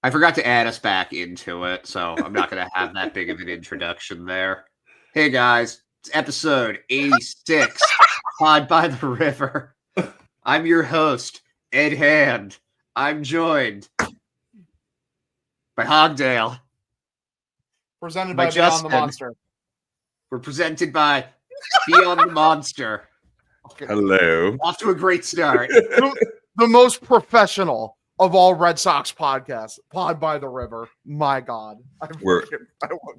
I forgot to add us back into it, so I'm not going to have that big of an introduction there. Hey guys, it's episode 86, Pod by the River. I'm your host, Ed Hand. I'm joined by Hogdale. Presented by Beyond the Monster. We're presented by Beyond the Monster. Okay. Hello. Off to a great start. The most professional of all Red Sox podcasts, Pod by the River. My God. I love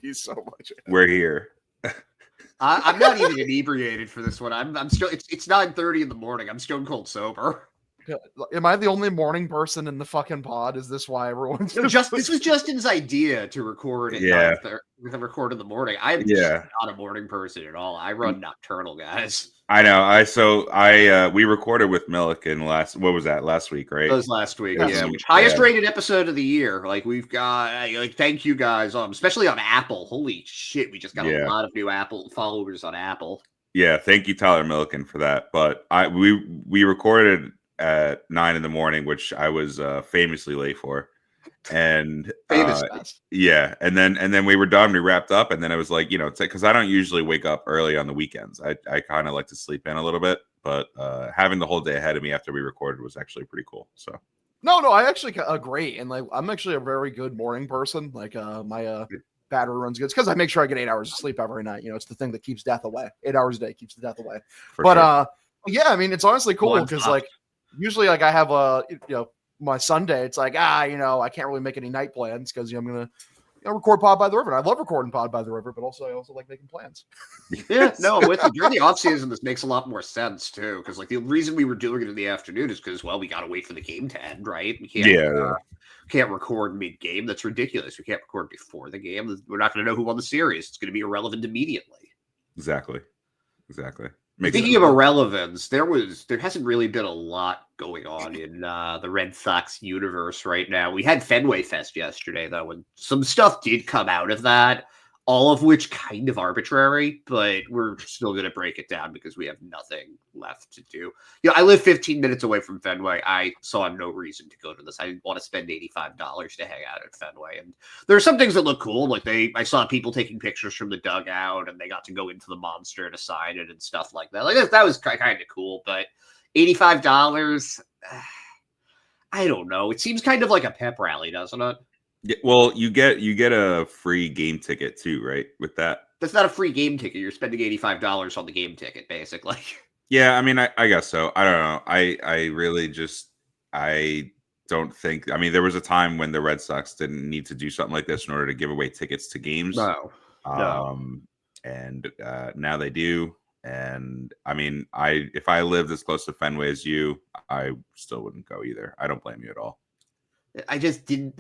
you so much. We're here. I'm not even inebriated for this one. I'm still. It's 9:30 in the morning. I'm stone cold sober. Am I the only morning person in the fucking pod? Is this why everyone's this was Justin's idea to record it? Yeah, record in the morning. I'm not a morning person at all. I run nocturnal, guys. I know. We recorded with Milliken last week, right? It was last week. Yeah, highest rated episode of the year. Like we've got thank you guys, especially on Apple. Holy shit, we just got a lot of new Apple followers on Apple. Yeah, thank you, Tyler Milliken, for that. But we recorded at 9 a.m, which I was famously late for. And and then we were done. We wrapped up, and then I was like, because I don't usually wake up early on the weekends. I kind of like to sleep in a little bit, but having the whole day ahead of me after we recorded was actually pretty cool. So no, I actually agree, and like I'm actually a very good morning person. Like my battery runs good. It's because I make sure I get 8 hours of sleep every night. It's the thing that keeps death away. 8 hours a day keeps the death away. Yeah, I mean it's honestly cool because like usually like I have my Sunday, it's like, I can't really make any night plans because I'm going to record Pod by the River. And I love recording Pod by the River, but I also like making plans. Yeah, no, with you. During the off season, this makes a lot more sense too. Because like the reason we were doing it in the afternoon is because, we got to wait for the game to end, right? We can't record mid-game. That's ridiculous. We can't record before the game. We're not going to know who won the series. It's going to be irrelevant immediately. Exactly. Speaking of irrelevance, there hasn't really been a lot going on in the Red Sox universe right now. We had Fenway Fest yesterday, though, and some stuff did come out of that, all of which kind of arbitrary, but we're still going to break it down because we have nothing left to do. I live 15 minutes away from Fenway. I saw no reason to go to this. I didn't want to spend $85 to hang out at Fenway. And there are some things that look cool. Like I saw people taking pictures from the dugout and they got to go into the Monster to sign it and stuff like that. Like that was kind of cool, but $85, I don't know. It seems kind of like a pep rally, doesn't it? Yeah, well, you get a free game ticket too, right? With that, that's not a free game ticket. You're spending $85 on the game ticket, basically. Yeah, I mean, I guess so. I don't know. I really just I don't think. I mean, there was a time when the Red Sox didn't need to do something like this in order to give away tickets to games. No. And now they do. And I mean, if I lived as close to Fenway as you, I still wouldn't go either. I don't blame you at all. I just didn't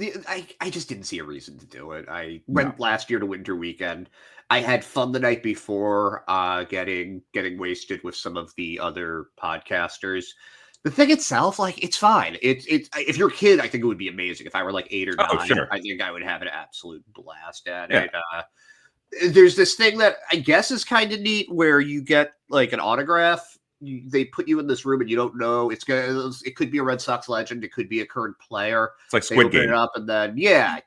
see a reason to do it. I went last year to Winter Weekend. I had fun the night before, getting wasted with some of the other podcasters. The thing itself, like, it's fine. It's if you're a kid, I think it would be amazing. If I were like 8 or 9, sure. I think I would have an absolute blast at it. There's this thing that I guess is kind of neat where you get like an autograph. They put you in this room and you don't know it could be a Red Sox legend, it could be a current player. It's like Squid Game. It up and then a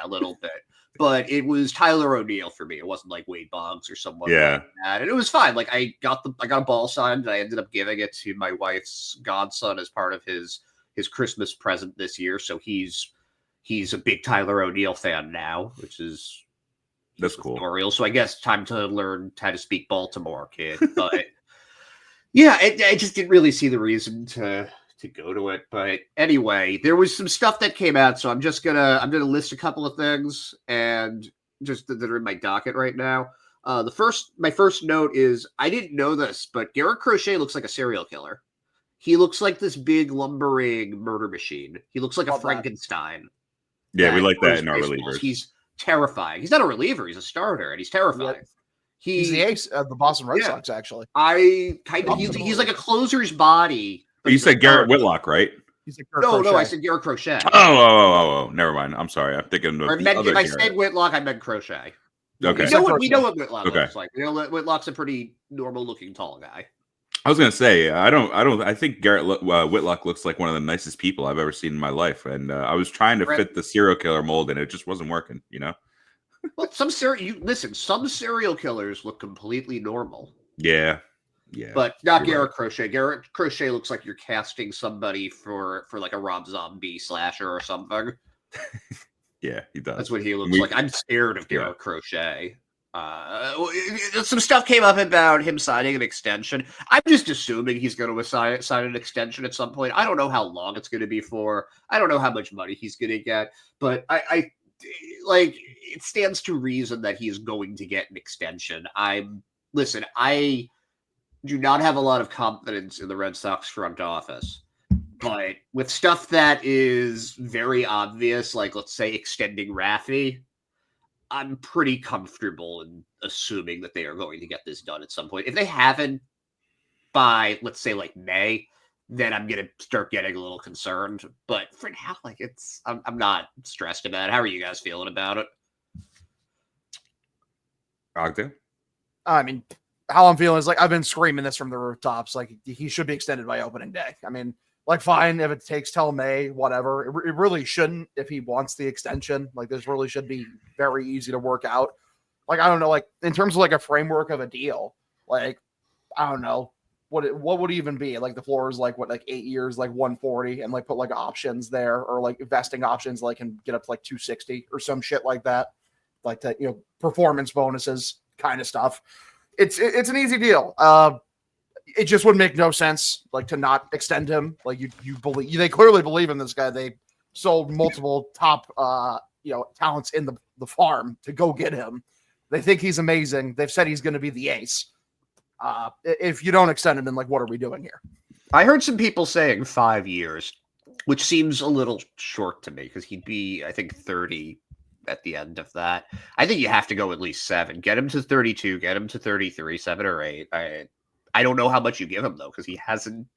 little bit. But it was Tyler O'Neill for me. It wasn't like Wade Boggs or someone like that. And it was fine. Like I got a ball signed and I ended up giving it to my wife's godson as part of his Christmas present this year. So he's a big Tyler O'Neill fan now, which is that's cool. Oriole. So I guess time to learn how to speak Baltimore, kid. But yeah, I just didn't really see the reason to go to it. But anyway, there was some stuff that came out, so I'm gonna list a couple of things and just that are in my docket right now. My first note is I didn't know this, but Garrett Crochet looks like a serial killer. He looks like this big lumbering murder machine. He looks like a Frankenstein. Yeah, we like that in our relievers. He's terrifying. He's not a reliever, he's a starter, and he's terrifying. Yeah. He's the ace of the Boston Red Sox, actually. He's like a closer's body. You said Garrett Whitlock, right? No, I said Garrett Crochet. Oh, never mind. I'm sorry. I'm thinking of if I said Whitlock, I meant Crochet. Okay. We know what Whitlock looks like. Whitlock's a pretty normal looking tall guy. I was gonna say I think Garrett Whitlock looks like one of the nicest people I've ever seen in my life, and I was trying to fit the serial killer mold, and it just wasn't working. Well, some serial killers look completely normal. Yeah, but not Garrett Crochet. Garrett Crochet looks like you're casting somebody for like a Rob Zombie slasher or something. Yeah, he does. That's what he looks like. I'm scared of Garrett Crochet. Some stuff came up about him signing an extension. I'm just assuming he's going to sign an extension at some point. I don't know how long it's going to be for. I don't know how much money he's going to get, but I like it stands to reason that he's going to get an extension. I do not have a lot of confidence in the Red Sox front office, but with stuff that is very obvious, like let's say extending Raffy, I'm pretty comfortable in assuming that they are going to get this done at some point. If they haven't by, let's say, like May, then I'm going to start getting a little concerned. But for now, like I'm not stressed about it. How are you guys feeling about it? Hogdale? I mean, how I'm feeling is like I've been screaming this from the rooftops. Like he should be extended by opening day. I mean, like fine if it takes till May, whatever. It really shouldn't if he wants the extension. Like this really should be very easy to work out. Like I don't know, like in terms of like a framework of a deal, like I don't know what would it even be. Like the floor is like what, like 8 years, like 140, and like put like options there or like vesting options, like can get up to like 260 or some shit like that, like that, performance bonuses kind of stuff. It's an easy deal. It just would make no sense, like to not extend him. Like you believe they clearly believe in this guy. They sold multiple top talents in the farm to go get him. They think he's amazing. They've said he's going to be the ace. If you don't extend him, then like what are we doing here? I heard some people saying 5 years, which seems a little short to me because he'd be, I think, 30 at the end of that. I think you have to go at least 7. Get him to 32, get him to 33, 7 or 8. I don't know how much you give him though, because he hasn't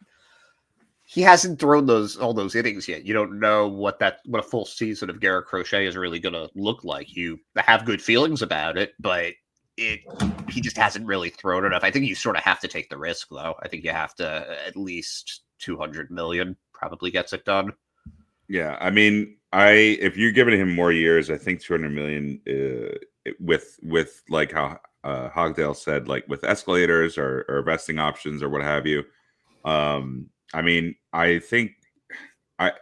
thrown all those innings yet. You don't know what a full season of Garrett Crochet is really going to look like. You have good feelings about it, but he just hasn't really thrown enough. I think you sort of have to take the risk though. I think you have to at least 200 million probably gets it done. Yeah, I mean, if you're giving him more years, I think 200 million with like how Hogdale said, like with escalators or vesting options or what have you. I mean, I think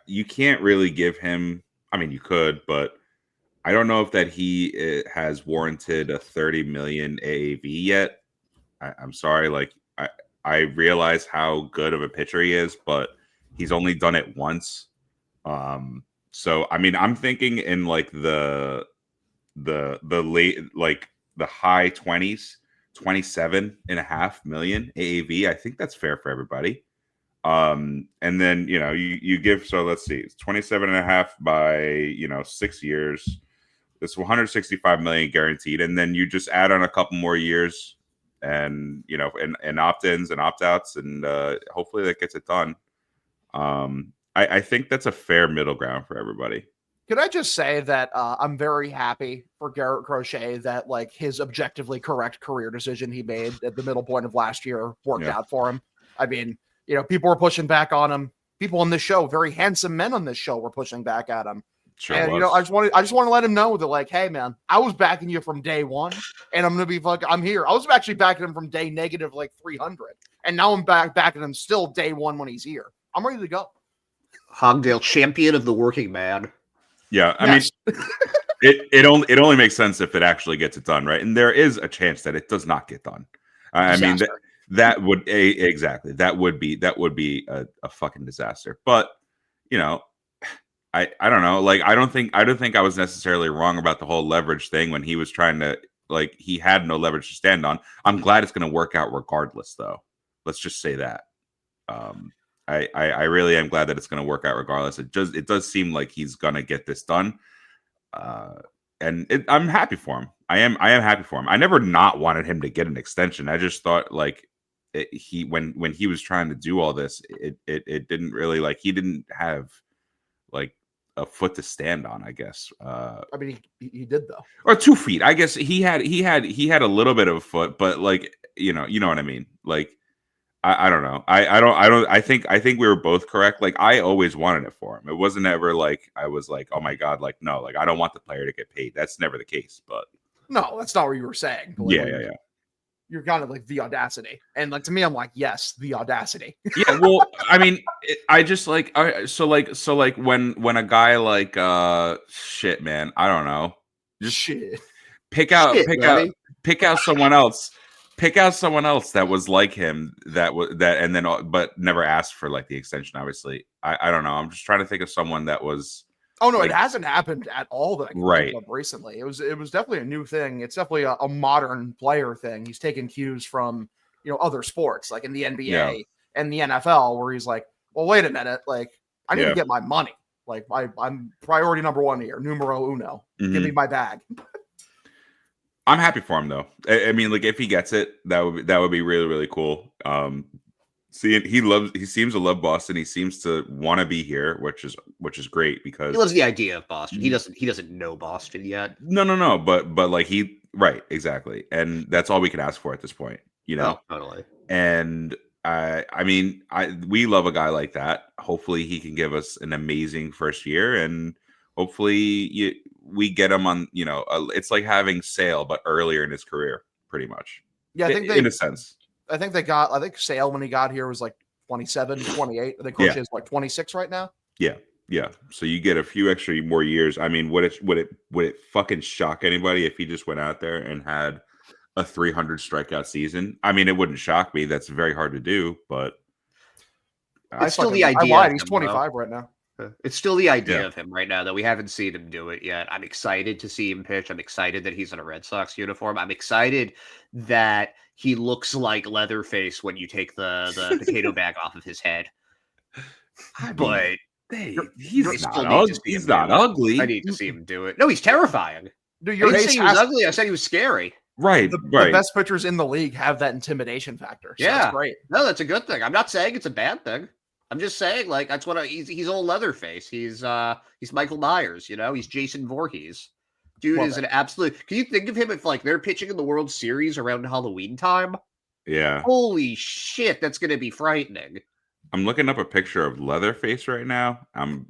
you can't really give him. I mean, you could, but I don't know if that he has warranted a 30 million AAV yet. I'm sorry, like I realize how good of a pitcher he is, but he's only done it once. So I mean, I'm thinking in like the late, like the high 20s, 27.5 million AAV. I think that's fair for everybody. And then you give, so let's see, it's 27.5 by 6 years. It's 165 million guaranteed, and then you just add on a couple more years, and and opt-ins and opt-outs, and hopefully that gets it done. I think that's a fair middle ground for everybody. Could I just say that I'm very happy for Garrett Crochet that like his objectively correct career decision he made at the middle point of last year worked out for him. I mean, people were pushing back on him. People on this show, very handsome men on this show, were pushing back at him. Sure, and I just want to let him know that, like, hey man, I was backing you from day one, and I'm here. I was actually backing him from day negative like 300, and now I'm backing him still day one when he's here. I'm ready to go. Hogdale, champion of the working man. Yeah, I mean, it only makes sense if it actually gets it done, right? And there is a chance that it does not get done. I mean, that would exactly that would be a fucking disaster. But I don't know. Like I don't think I was necessarily wrong about the whole leverage thing when he was trying to, like, he had no leverage to stand on. I'm glad it's going to work out regardless, though. Let's just say that. I really am glad that it's going to work out regardless. It does seem like he's going to get this done, and I'm happy for him. I am happy for him. I never not wanted him to get an extension. I just thought like when he was trying to do all this, it didn't really, like, he didn't have like a foot to stand on, I guess. I mean, he did though, or 2 feet. I guess he had a little bit of a foot, but like you know what I mean. Like I don't know. I think we were both correct. Like I always wanted it for him. It wasn't ever like I was like, oh my god, like no, like I don't want the player to get paid. That's never the case. But no, that's not what you were saying. But yeah. You're kind of like the audacity, and like to me, I'm like, yes, the audacity. Yeah, well, I mean, I just like so when a guy like shit, man, I don't know, just shit. pick out someone else. Pick out someone else that was like him and then but never asked for like the extension. Obviously, I don't know. I'm just trying to think of someone that was. Oh no, like, it hasn't happened at all that I can right think of recently. It was definitely a new thing. It's definitely a modern player thing. He's taking cues from other sports like in the NBA and the NFL, where he's like, well, wait a minute, like I need to get my money. Like I'm priority number one here, numero uno. Give me my bag. I'm happy for him though. I mean, like if he gets it, that would be really, really cool. See, he seems to love Boston. He seems to want to be here, which is great because he loves the idea of Boston. He doesn't know Boston yet. No, but like right, exactly, and that's all we can ask for at this point, Oh, totally. And I mean, we love a guy like that. Hopefully, he can give us an amazing first year, and hopefully, we get him on. It's like having Sale, but earlier in his career, pretty much. Yeah, I think in a sense. I think Sale when he got here was like 27, 28. I think Crochet is like 26 right now. Yeah. So you get a few extra more years. I mean, would it fucking shock anybody if he just went out there and had a 300 strikeout season? I mean, it wouldn't shock me. That's very hard to do, but it's still the idea. I lied. He's 25 right now. It's still the idea of him right now that we haven't seen him do it yet. I'm excited to see him pitch. I'm excited that he's in a Red Sox uniform. I'm excited that he looks like Leatherface when you take the potato bag off of his head. But he's not ugly. I need to see him do it. No, he's terrifying. Dude, I didn't say he was ugly. I said he was scary. Right. The best pitchers in the league have that intimidation factor. So that's great. No, that's a good thing. I'm not saying it's a bad thing. I'm just saying, like, that's what he's old Leatherface. He's Michael Myers, he's Jason Voorhees. Dude is an absolute. Can you think of him if like they're pitching in the World Series around Halloween time? Yeah. Holy shit, that's gonna be frightening. I'm looking up a picture of Leatherface right now. I'm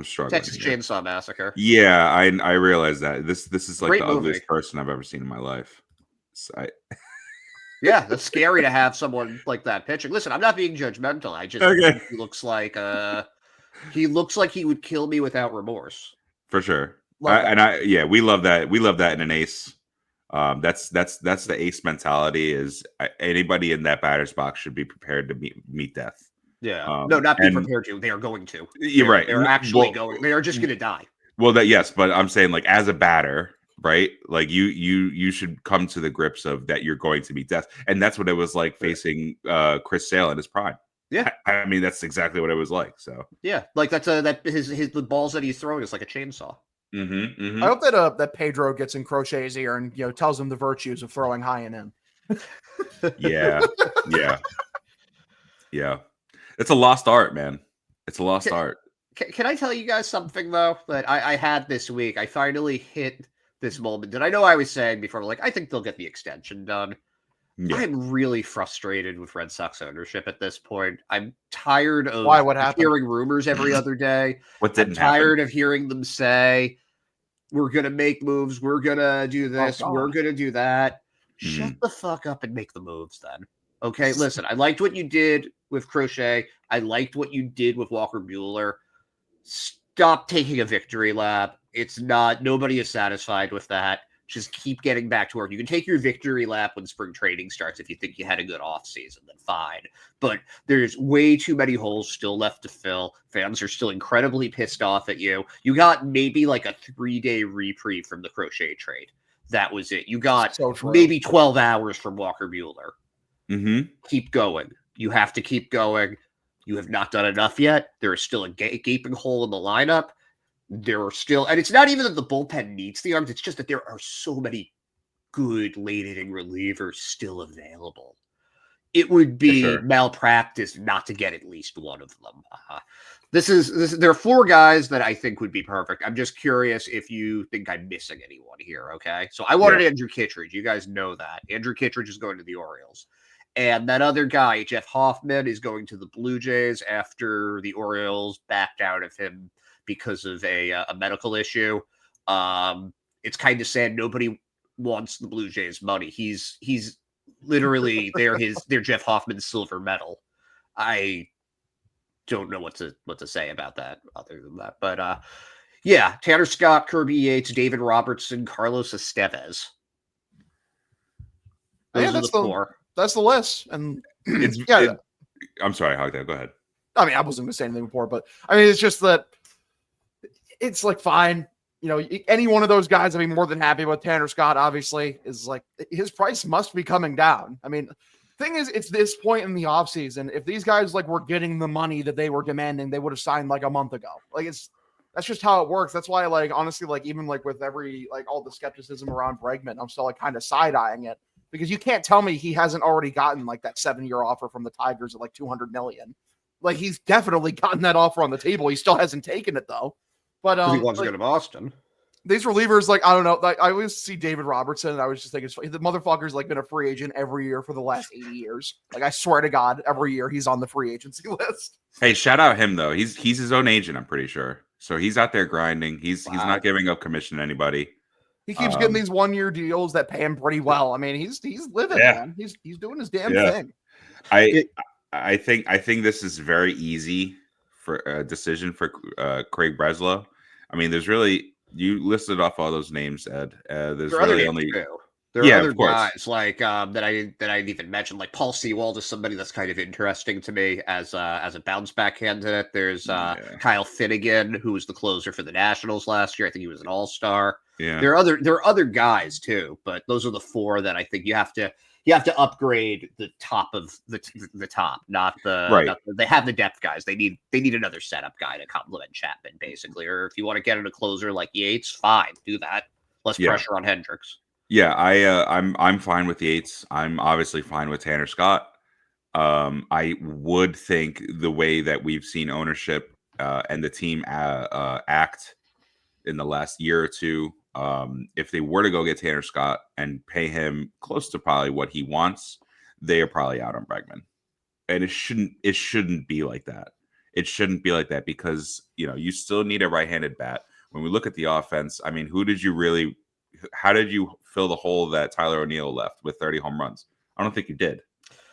struggling. Texas Chainsaw Massacre. Yeah, I realize that. This is like Great the movie. ugliest person I've ever seen in my life. Yeah, that's scary to have someone like that pitching. Listen, I'm not being judgmental. I just think he looks like he would kill me without remorse. For sure. We love that. We love that in an ace. That's the ace mentality. Is anybody in that batter's box should be prepared to meet death. Yeah. No, not be prepared to. They are going to. You're right. They're actually going. They are just going to die. Well, yes, but I'm saying like as a batter, right? Like you should come to the grips of that you're going to meet death, and that's what it was like facing Chris Sale in his prime. Yeah, I mean that's exactly what it was like. So yeah, like the balls that he's throwing is like a chainsaw. I hope that Pedro gets in Crochet's ear and tells him the virtues of throwing high and in. Yeah. It's a lost art, man. It's a lost art. Can I tell you guys something though that I had this week? I finally hit this moment that I know I was saying before. Like I think they'll get the extension done. Yeah. I'm really frustrated with Red Sox ownership at this point. I'm tired of hearing rumors every other day. I'm tired of hearing them say, we're going to make moves. We're going to do this. We're going to do that. Shut the fuck up and make the moves then. Okay, listen, I liked what you did with Crochet. I liked what you did with Walker Buehler. Stop taking a victory lap. Nobody is satisfied with that. Just keep getting back to work. You can take your victory lap when spring training starts if you think you had a good offseason, then fine. But there's way too many holes still left to fill. Fans are still incredibly pissed off at you. You got maybe like a 3-day reprieve from the Crochet trade. That was it. You got maybe 12 hours from Walker Buehler. Keep going. You have to keep going. You have not done enough yet. There is still a gaping hole in the lineup. There are still, and it's not even that the bullpen needs the arms. It's just that there are so many good late inning relievers still available. It would be malpractice not to get at least one of them. There are 4 guys that I think would be perfect. I'm just curious if you think I'm missing anyone here. Okay, so I wanted Andrew Kittredge. You guys know that Andrew Kittredge is going to the Orioles. And that other guy, Jeff Hoffman, is going to the Blue Jays after the Orioles backed out of him because of a medical issue. It's kind of sad. Nobody wants the Blue Jays money. He's literally they're Jeff Hoffman's silver medal. I don't know what to say about that other than that. But yeah, Tanner Scott, Kirby Yates, David Robertson, Carlos Estevez. Those are the four. That's the list. And I'm sorry, Hogdale, go ahead. I mean, I wasn't going to say anything before, but I mean, it's just that it's like fine. You know, any one of those guys, I'd be more than happy with. Tanner Scott, obviously, is like his price must be coming down. I mean, thing is, it's this point in the offseason. If these guys like were getting the money that they were demanding, they would have signed like a month ago. Like that's just how it works. That's why, like, honestly, like even like with all the skepticism around Bregman, I'm still like kind of side-eyeing it. Because you can't tell me he hasn't already gotten like that 7-year offer from the Tigers at like $200 million. Like he's definitely gotten that offer on the table. He still hasn't taken it though. But he wants to go to Boston. These relievers, like I don't know. Like I always see David Robertson, and I was just thinking the motherfucker's like been a free agent every year for the last 80 years. Like I swear to God, every year he's on the free agency list. Hey, shout out him though. He's his own agent, I'm pretty sure. So he's out there grinding. He's not giving up commission to anybody. He keeps getting these 1-year deals that pay him pretty well. I mean, he's living, man. He's doing his damn thing. I think this is very easy for a decision for Craig Breslow. I mean, there's really you listed off all those names, Ed. There's really only there are other guys like that I didn't even mention, like Paul Sewald is somebody that's kind of interesting to me as a bounce back candidate. There's Kyle Finnegan, who was the closer for the Nationals last year. I think he was an all-star. Yeah. There are other guys too, but those are the four that I think you have to upgrade the top of the top, not the right. They have the depth guys. They need another setup guy to complement Chapman, basically. Or if you want to get in a closer like Yates, fine, do that. Less pressure on Hendricks. Yeah, I'm fine with Yates. I'm obviously fine with Tanner Scott. I would think the way that we've seen ownership and the team act in the last year or two, if they were to go get Tanner Scott and pay him close to probably what he wants, they are probably out on Bregman. And it shouldn't be like that. It shouldn't be like that because, you still need a right-handed bat. When we look at the offense, I mean, how did you fill the hole that Tyler O'Neill left with 30 home runs? I don't think you did.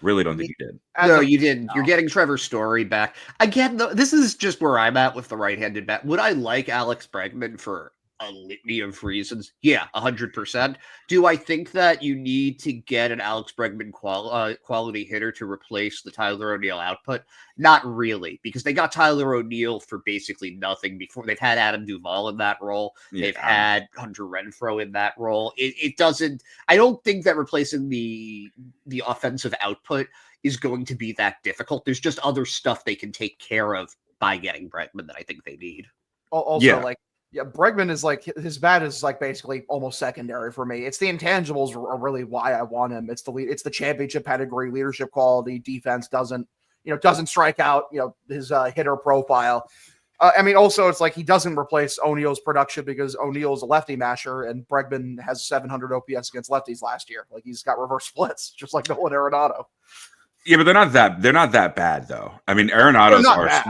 Really don't think you did. No, you didn't. No. You're getting Trevor Story back. Again, though, this is just where I'm at with the right-handed bat. Would I like Alex Bregman for a litany of reasons? Yeah, 100%. Do I think that you need to get an Alex Bregman quality hitter to replace the Tyler O'Neill output? Not really, because they got Tyler O'Neill for basically nothing before. They've had Adam Duvall in that role. Yeah. They've had Hunter Renfroe in that role. It doesn't. I don't think that replacing the offensive output is going to be that difficult. There's just other stuff they can take care of by getting Bregman that I think they need. Also, Bregman is like his bat is like basically almost secondary for me. It's the intangibles are really why I want him. It's the championship pedigree, leadership quality, defense doesn't strike out. His hitter profile. I mean, also it's like he doesn't replace O'Neill's production because O'Neill's a lefty masher and Bregman has 700 OPS against lefties last year. Like he's got reverse splits, just like Nolan Arenado. Yeah, but they're not that bad though. I mean, Arenado's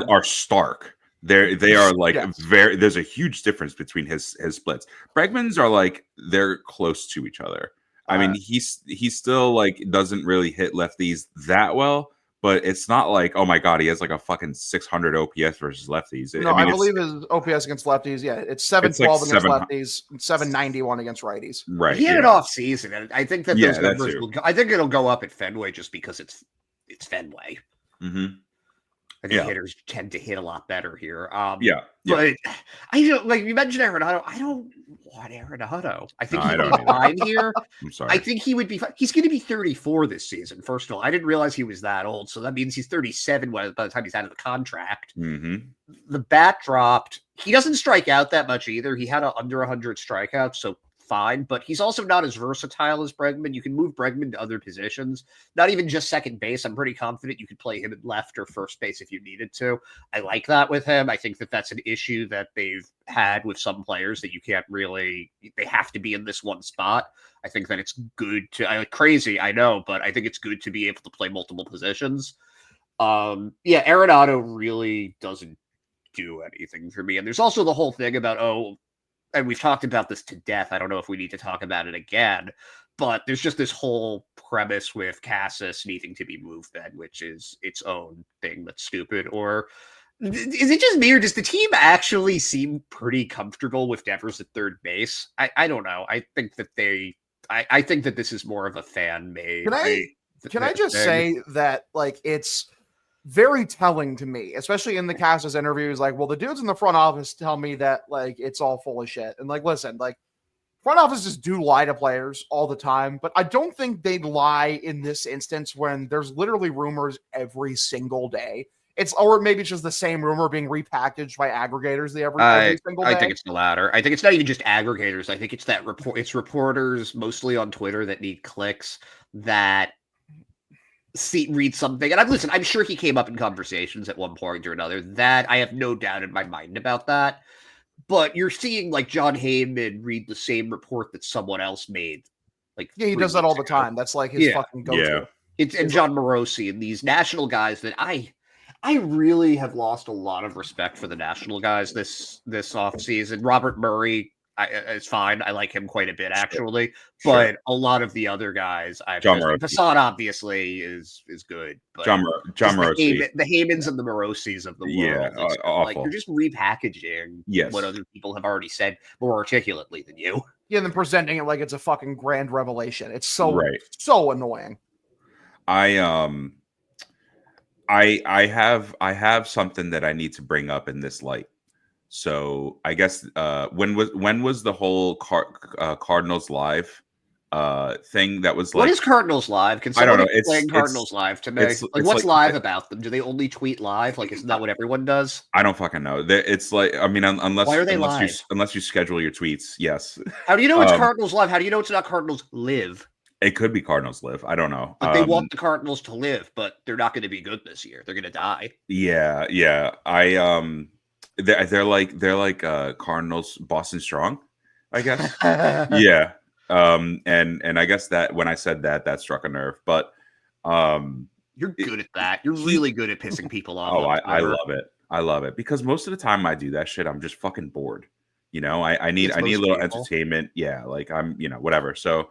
are stark. They are like there's a huge difference between his splits. Bregman's are like they're close to each other. I mean, he's still like doesn't really hit lefties that well, but it's not like, oh my God, he has like a fucking 600 OPS versus lefties. I believe his OPS against lefties, it's 712 against lefties, 791 against righties. Right. He had an off season, and I think that those numbers I think it'll go up at Fenway just because it's Fenway. Mm-hmm. I think hitters tend to hit a lot better here. But I like you mentioned Arenado. I don't want Arenado. I think he'd be fine here. I'm sorry. I think he would be fine. He's going to be 34 this season. First of all, I didn't realize he was that old. So that means he's 37 by the time he's out of the contract. Mm-hmm. The bat dropped. He doesn't strike out that much either. He had under 100 strikeouts. So fine, but he's also not as versatile as Bregman. You can move Bregman to other positions, not even just second base. I'm pretty confident you could play him at left or first base if you needed to. I like that with him. I think that that's an issue that they've had with some players, that you can't really, they have to be in this one spot. I think that it's good to, crazy, I know, but I think it's good to be able to play multiple positions. Arenado really doesn't do anything for me. And there's also the whole thing about, and we've talked about this to death. I don't know if we need to talk about it again, but there's just this whole premise with Casas needing to be moved then, which is its own thing that's stupid. Or is it just me, or does the team actually seem pretty comfortable with Devers at third base? I don't know. I think that I think that this is more of a fan made. Can I just say that, like, it's very telling to me, especially in the Casas interviews, like, well, the dudes in the front office tell me that, like, it's all full of shit. And, like, listen, like, front offices do lie to players all the time, but I don't think they'd lie in this instance when there's literally rumors every single day. Or maybe it's just the same rumor being repackaged by aggregators every single day. I think it's the latter. I think it's not even just aggregators. I think it's that it's reporters mostly on Twitter that need clicks that read something. And I'm sure he came up in conversations at one point or another. That I have no doubt in my mind about that. But you're seeing, like, John Heyman read the same report that someone else made. Like, he does that all the time. That's like his fucking go-to. And John Morosi and these national guys that I really have lost a lot of respect for the national guys this offseason. Robert Murray is fine. I like him quite a bit, actually. Sure. But a lot of the other guys, Passan obviously is good. But John Morosi. The Heymans and the Morosis of the world. Awful. Like, you're just repackaging what other people have already said more articulately than you. Yeah, and then presenting it like it's a fucking grand revelation. It's so annoying. I have something that I need to bring up in this light. So I guess when was the whole Cardinals Live thing that was like? What is Cardinals Live? Can someone explain Cardinals Live to me? What's live about them? Do they only tweet live? Like, isn't that what everyone does? I don't fucking know. It's like, I mean, unless you schedule your tweets, yes. How do you know it's Cardinals Live? How do you know it's not Cardinals Live? It could be Cardinals Live. I don't know. But they want the Cardinals to live, but they're not going to be good this year. They're going to die. Yeah. They're like Cardinals Boston Strong, I guess. Yeah. And I guess that when I said that struck a nerve. But you're good at that. You're really good at pissing people off. Oh, I love it. I love it because most of the time I do that shit, I'm just fucking bored. You know, I need a little entertainment. Yeah, like I'm, whatever. So,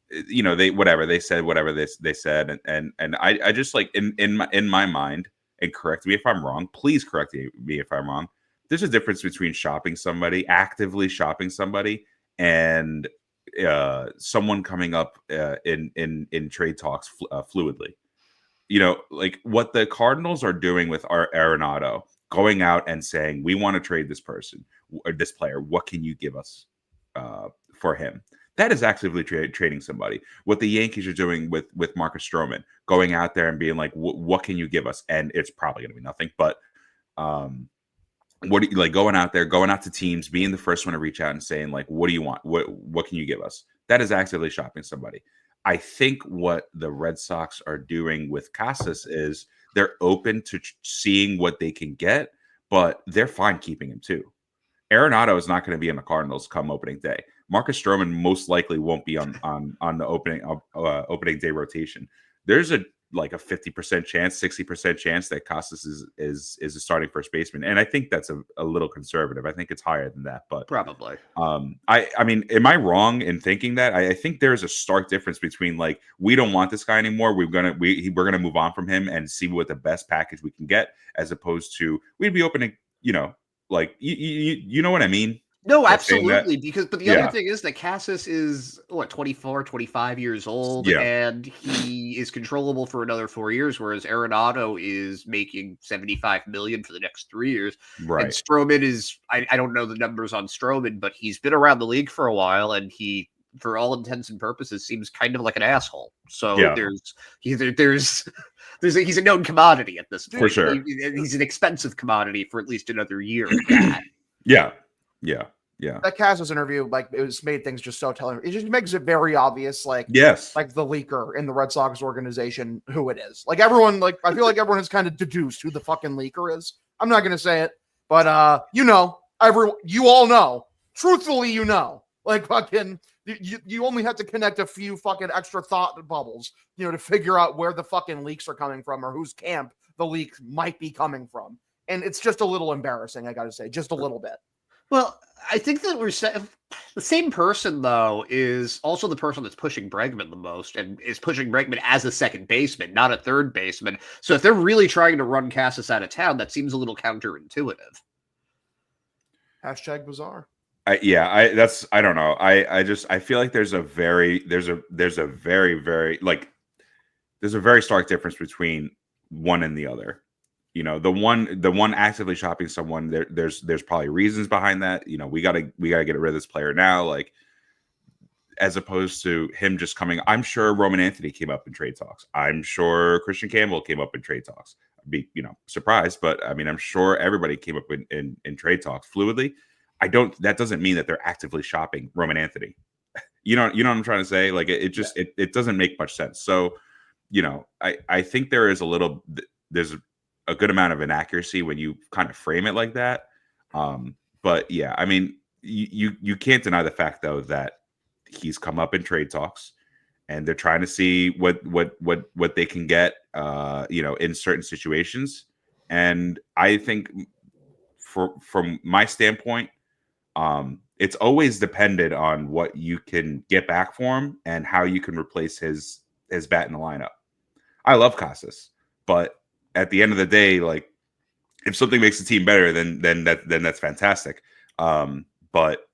they said whatever they said, and I just, like, in my mind, and correct me if I'm wrong. Please correct me if I'm wrong. There's a difference between actively shopping somebody, and someone coming up in trade talks fluidly. Like what the Cardinals are doing with our Arenado, going out and saying, we want to trade this person or this player. What can you give us for him? That is actively trading somebody. What the Yankees are doing with Marcus Stroman, going out there and being like, what can you give us? And it's probably going to be nothing, but what do you, like, going out to teams, being the first one to reach out and saying, like, what do you want? What can you give us? That is actively shopping somebody. I think what the Red Sox are doing with Casas is they're open to seeing what they can get, but they're fine keeping him too. Arenado is not going to be in the Cardinals come opening day. Marcus Stroman most likely won't be on the opening day rotation. There's a 50% chance, 60% chance that Casas is a starting first baseman, and I think that's a little conservative. I think it's higher than that, but probably. I mean, am I wrong in thinking that? I think there's a stark difference between, like, we don't want this guy anymore. We're gonna move on from him and see what the best package we can get, as opposed to we'd be opening. Like you know what I mean? No, absolutely. But the other thing is that Casas is 24, 25 years old, and he is controllable for another 4 years, whereas Arenado is making $75 million for the next 3 years. Right. And Stroman is, I don't know the numbers on Stroman, but he's been around the league for a while, and he, for all intents and purposes, seems kind of like an asshole. So he's a known commodity at this point. For sure. He's an expensive commodity for at least another year. Yeah. Yeah. That Casas interview, like, it was made things just so telling. It just makes it very obvious, like, yes, like the leaker in the Red Sox organization, who it is. Like, everyone, like, I feel like everyone has kind of deduced who the fucking leaker is. I'm not gonna say it, but you all know. Truthfully, you know. Like, fucking, you only have to connect a few fucking extra thought bubbles, to figure out where the fucking leaks are coming from or whose camp the leak might be coming from. And it's just a little embarrassing, I gotta say, just a little bit. Well, I think that the same person, though, is also the person that's pushing Bregman the most and is pushing Bregman as a second baseman, not a third baseman. So if they're really trying to run Casas out of town, that seems a little counterintuitive. Hashtag bizarre. I don't know. I feel like there's a very stark difference between one and the other. The one actively shopping someone, there's probably reasons behind that. We gotta get rid of this player now, like, as opposed to him just coming. I'm sure Roman Anthony came up in trade talks. I'm sure Christian Campbell came up in trade talks. I'd be surprised, but I mean, I'm sure everybody came up in trade talks fluidly. That doesn't mean that they're actively shopping Roman Anthony. You know what I'm trying to say? Like, it just it doesn't make much sense. So, I think there's a good amount of inaccuracy when you kind of frame it like that. But yeah, I mean, you can't deny the fact, though, that he's come up in trade talks and they're trying to see what they can get, in certain situations. And I think from my standpoint, it's always dependent on what you can get back for him and how you can replace his bat in the lineup. I love Casas, but at the end of the day, like, if something makes the team better, then that's fantastic. But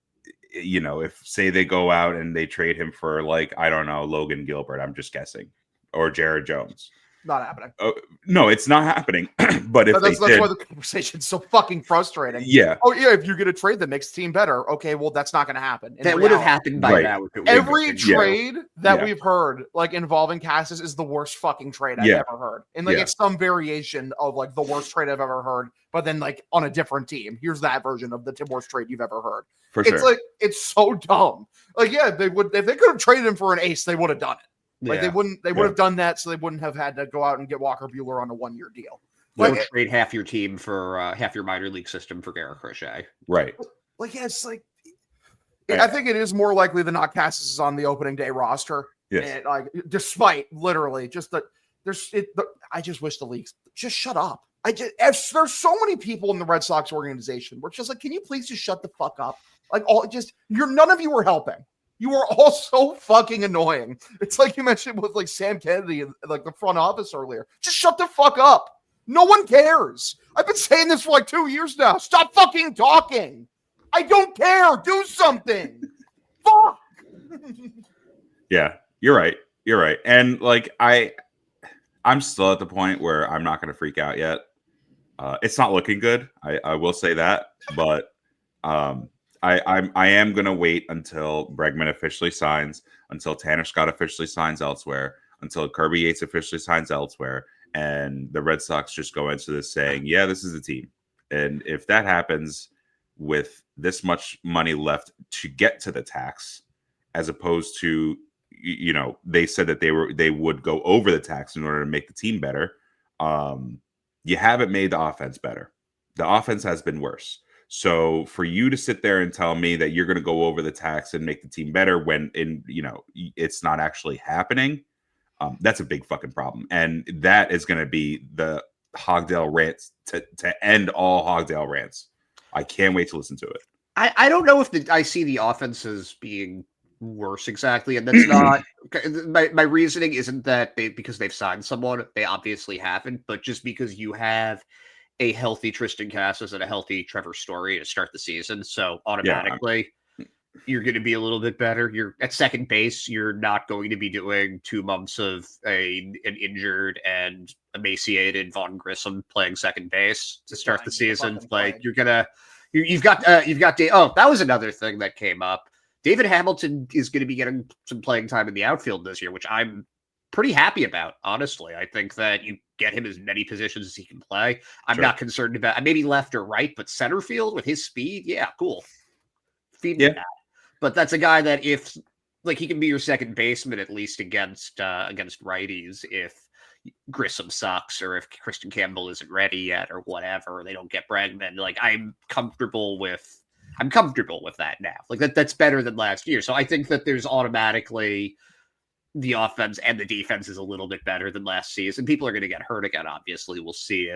if, say, they go out and they trade him for, like, I don't know, Logan Gilbert, I'm just guessing, or Jared Jones. Not happening. No, it's not happening. But if that's why the conversation's so fucking frustrating. Yeah. Oh yeah, if you get a trade that makes the team better, okay, well, that's not going to happen. That would have happened by now. Every trade that we've heard, like, involving Casas, is the worst fucking trade I've ever heard. And like, it's some variation of, like, the worst trade I've ever heard, but then, like, on a different team. Here's that version of the worst trade you've ever heard. It's like, it's so dumb. Like, yeah, they would, if they could have traded him for an ace, they would have done it. Like, they would have done that, so they wouldn't have had to go out and get Walker Buehler on a 1-year deal. Like, trade half your team for half your minor league system for Garrett Crochet. Right. Like, yeah, it's like, I think it is more likely than not Casas is on the opening day roster. Yes. And, like, despite literally just that, I just wish the leagues just shut up. There's so many people in the Red Sox organization where it's just like, can you please just shut the fuck up? Like, none of you are helping. You are all so fucking annoying. It's like you mentioned with, like, Sam Kennedy and, like, the front office earlier. Just shut the fuck up. No one cares. I've been saying this for like 2 years now. Stop fucking talking. I don't care. Do something. Fuck. Yeah, you're right. You're right. And, like, I'm still at the point where I'm not going to freak out yet. It's not looking good. I will say that, but I am going to wait until Bregman officially signs, until Tanner Scott officially signs elsewhere, until Kirby Yates officially signs elsewhere, and the Red Sox just go into this saying, yeah, this is the team. And if that happens with this much money left to get to the tax, as opposed to, they said that they would go over the tax in order to make the team better. You haven't made the offense better. The offense has been worse. So for you to sit there and tell me that you're going to go over the tax and make the team better when it's not actually happening, that's a big fucking problem. And that is going to be the Hogdale rants to end all Hogdale rants. I can't wait to listen to it. I don't know if I see the offense as being worse exactly, and that's not my reasoning isn't that because they've signed someone, they obviously haven't, but just because you have a healthy Triston Casas and a healthy Trevor Story to start the season, so automatically you're going to be a little bit better. You're at second base. You're not going to be doing 2 months of an injured and emaciated Vaughn Grissom playing second base to start the season. Like, you've got that was another thing that came up. David Hamilton is going to be getting some playing time in the outfield this year, which I'm pretty happy about, honestly. I think that you get him as many positions as he can play. I'm not concerned about maybe left or right, but center field with his speed, yeah, cool. feed me that. But that's a guy that if like he can be your second baseman at least against righties if Grissom sucks or if Triston Campbell isn't ready yet or whatever, or they don't get Bregman. Like I'm comfortable with that now. Like that's better than last year. So I think that there's automatically the offense and the defense is a little bit better than last season. People are going to get hurt again. Obviously, we'll see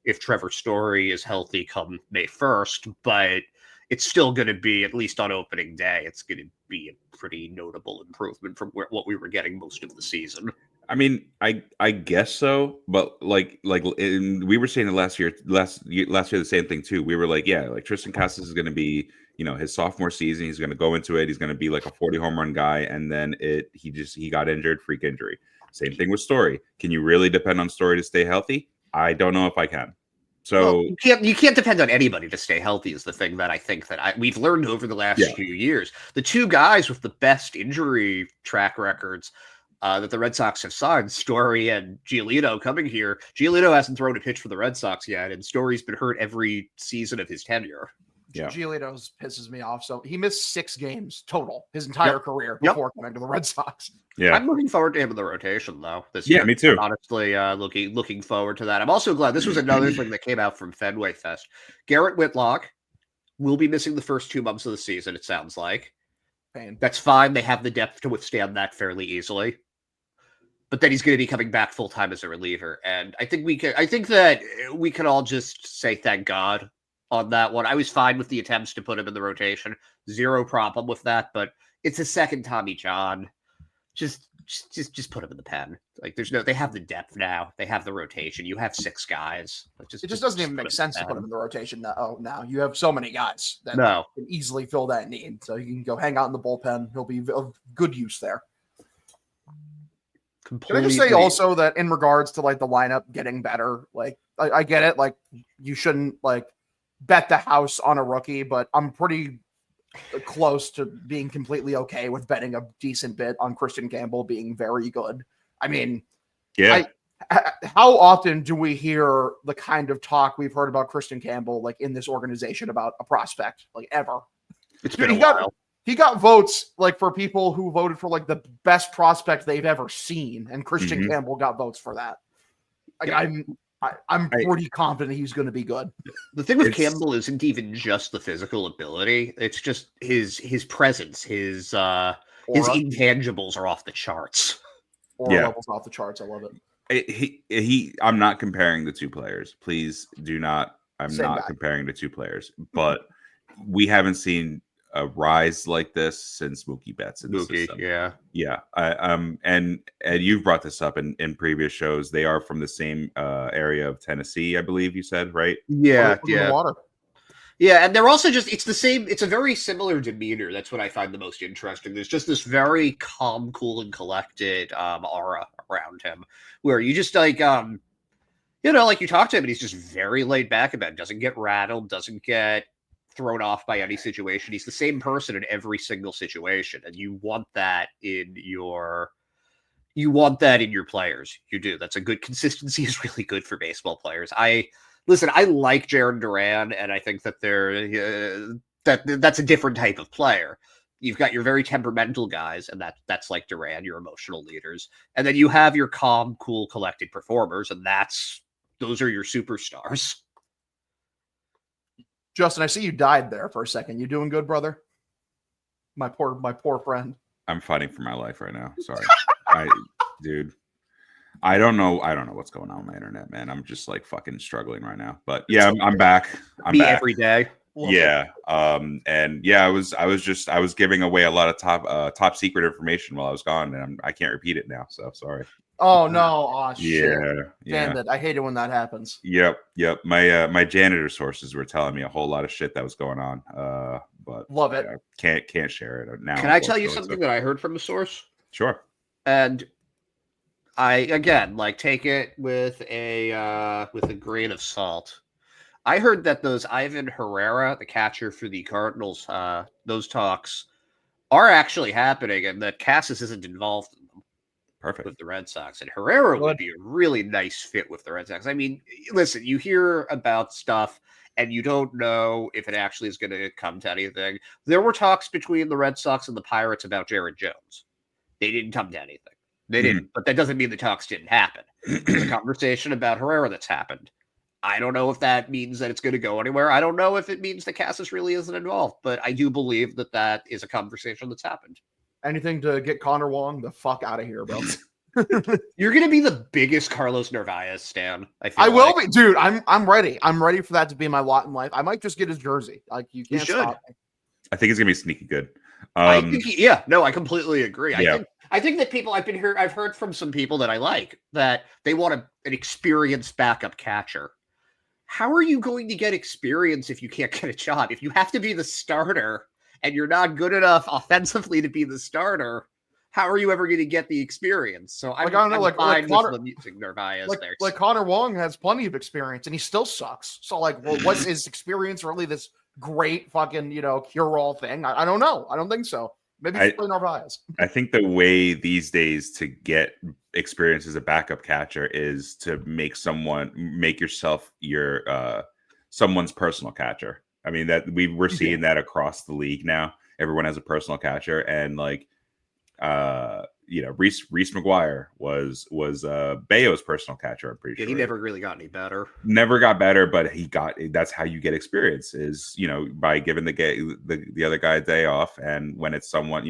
if Trevor Story is healthy come May 1st, but it's still going to be, at least on opening day, it's going to be a pretty notable improvement from what we were getting most of the season. I mean, I guess so, but we were saying last year the same thing too. We were like, yeah, like Triston Casas is going to be, his sophomore season. He's going to go into it. He's going to be like a 40 home run guy, and then he got injured, freak injury. Same thing with Story. Can you really depend on Story to stay healthy? I don't know if I can. So you can't depend on anybody to stay healthy is the thing that I think that we've learned over the last few years. The two guys with the best injury track records that the Red Sox have signed, Story and Giolito, coming here. Giolito hasn't thrown a pitch for the Red Sox yet, and Story's been hurt every season of his tenure. Yeah. Giolito's pisses me off. So he missed 6 games total his entire career before coming to the Red Sox. Yeah, I'm looking forward to him in the rotation though. This year. Me too. I'm honestly, looking forward to that. I'm also glad this was another thing that came out from Fenway Fest. Garrett Whitlock will be missing the first 2 months of the season. It sounds like. Pain. That's fine. They have the depth to withstand that fairly easily. But then he's going to be coming back full time as a reliever, and I think that we can all just say thank God on that one. I was fine with the attempts to put him in the rotation, zero problem with that. But it's a second Tommy John. Just put him in the pen. Like they have the depth now. They have the rotation. You have 6 guys. It just doesn't even make sense to put him in the rotation now. You have so many guys that can easily fill that need. So you can go hang out in the bullpen. He'll be of good use there. Completely. Can I just say also that in regards to like the lineup getting better, like I get it, like you shouldn't like bet the house on a rookie, but I'm pretty close to being completely okay with betting a decent bit on Triston Campbell being very good. I mean, how often do we hear the kind of talk we've heard about Triston Campbell like in this organization about a prospect, like ever? It's been a while. He got votes like for people who voted for like the best prospect they've ever seen, and Triston Campbell got votes for that. Like, I'm pretty confident he's going to be good. The thing with Campbell isn't even just the physical ability; it's just his presence, his intangibles are off the charts. Levels off the charts. I love it. I'm not comparing the two players. Please do not. I'm not comparing the two players, but we haven't seen a rise like this since Mookie Betts in the system. Yeah. And you've brought this up in previous shows. They are from the same area of Tennessee, I believe you said, right? Yeah. The water. Yeah, and they're also just, it's the same, it's a very similar demeanor. That's what I find the most interesting. There's just this very calm, cool, and collected aura around him where you just like, like you talk to him and he's just very laid back about it. Doesn't get rattled, doesn't get thrown off by any situation. He's the same person in every single situation, and you want that in your players. You do. That's a good consistency is really good for baseball players. I like Jarren Duran, and I think that that's a different type of player. You've got your very temperamental guys, and that's like Duran, your emotional leaders, and then you have your calm, cool, collected performers, and those are your superstars. Justin, I see you died there for a second. You doing good, brother? My poor friend. I'm fighting for my life right now. Sorry. Dude. I don't know what's going on with my internet, man. I'm just like fucking struggling right now. But yeah, I'm back. I'm back every day. Yeah. And yeah, I was giving away a lot of top secret information while I was gone, and I can't repeat it now. So sorry. Oh no! Oh shit! Yeah. Damn it! I hate it when that happens. Yep. My janitor sources were telling me a whole lot of shit that was going on. But love it. Can't share it now. Can I tell you something that I heard from a source? Sure. And I again take it with a grain of salt. I heard that those Ivan Herrera, the catcher for the Cardinals, those talks are actually happening, and that Casas isn't involved in them. Perfect. With the Red Sox, and Herrera would be a really nice fit with the Red Sox. I mean, listen, you hear about stuff, and you don't know if it actually is going to come to anything. There were talks between the Red Sox and the Pirates about Jared Jones. They didn't come to anything. They didn't, but that doesn't mean the talks didn't happen. There's a conversation about Herrera that's happened. I don't know if that means that it's going to go anywhere. I don't know if it means that Casas really isn't involved, but I do believe that that is a conversation that's happened. Anything to get Connor Wong the fuck out of here, bro. You're going to be the biggest Carlos Narvaez stan. I will be, dude. I'm ready. I'm ready for that to be my lot in life. I might just get his jersey. Like you can't stop me. I think it's gonna be sneaky good. I completely agree. I think that people I've heard from some people that I like that they want an experienced backup catcher. How are you going to get experience if you can't get a job? If you have to be the starter and you're not good enough offensively to be the starter, how are you ever going to get the experience? So I don't know, like Connor, Narvaez there. Like Connor Wong has plenty of experience and he still sucks. So like, well, what's his experience really this great fucking, cure-all thing? I don't know. I don't think so. Maybe play Narvaez. I think the way these days to get experience as a backup catcher is to make yourself your someone's personal catcher. I mean that we're seeing that across the league now. Everyone has a personal catcher, and like Reese McGuire was Bayo's personal catcher. I'm pretty sure he never really got any better. Never got better, but that's how you get experience is by giving the other guy a day off, and when it's someone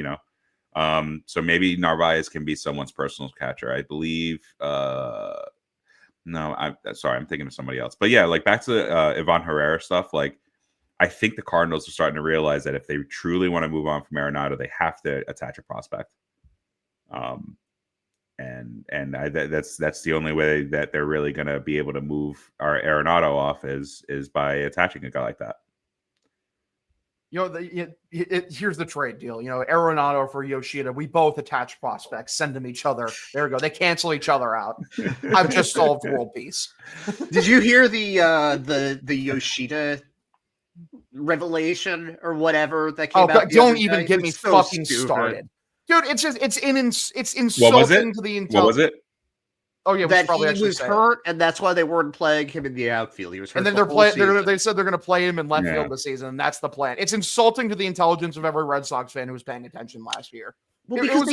so maybe Narvaez can be someone's personal catcher. I believe. No, I'm sorry, I'm thinking of somebody else. But yeah, like back to Ivan Herrera stuff. Like I think the Cardinals are starting to realize that if they truly want to move on from Arenado, they have to attach a prospect. That's the only way that they're really going to be able to move our Arenado off is by attaching a guy like that. Here's the trade deal. Arenado for Yoshida. We both attach prospects, send them each other. There we go. They cancel each other out. I've just solved world peace. Did you hear the Yoshida revelation or whatever that came out? Don't even get me fucking started. Dude, it's insulting to the intelligence. What was it? Oh yeah, that he was hurt, and that's why they weren't playing him in the outfield. He was hurt, and then they said they're going to play him in left field this season, and that's the plan. It's insulting to the intelligence of every Red Sox fan who was paying attention last year. Well, because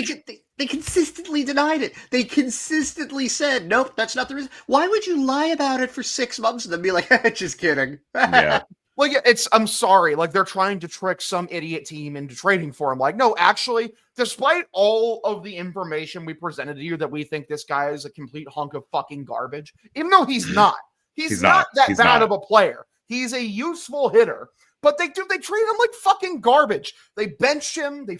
they consistently denied it. They consistently said, "Nope, that's not the reason." Why would you lie about it for 6 months and then be like, "Just kidding"? Yeah. Like I'm sorry, like they're trying to trick some idiot team into trading for him. Like, no, actually, despite all of the information we presented to you that we think this guy is a complete hunk of fucking garbage, even though he's not that bad of a player. He's a useful hitter, but they treat him like fucking garbage. They benched him. They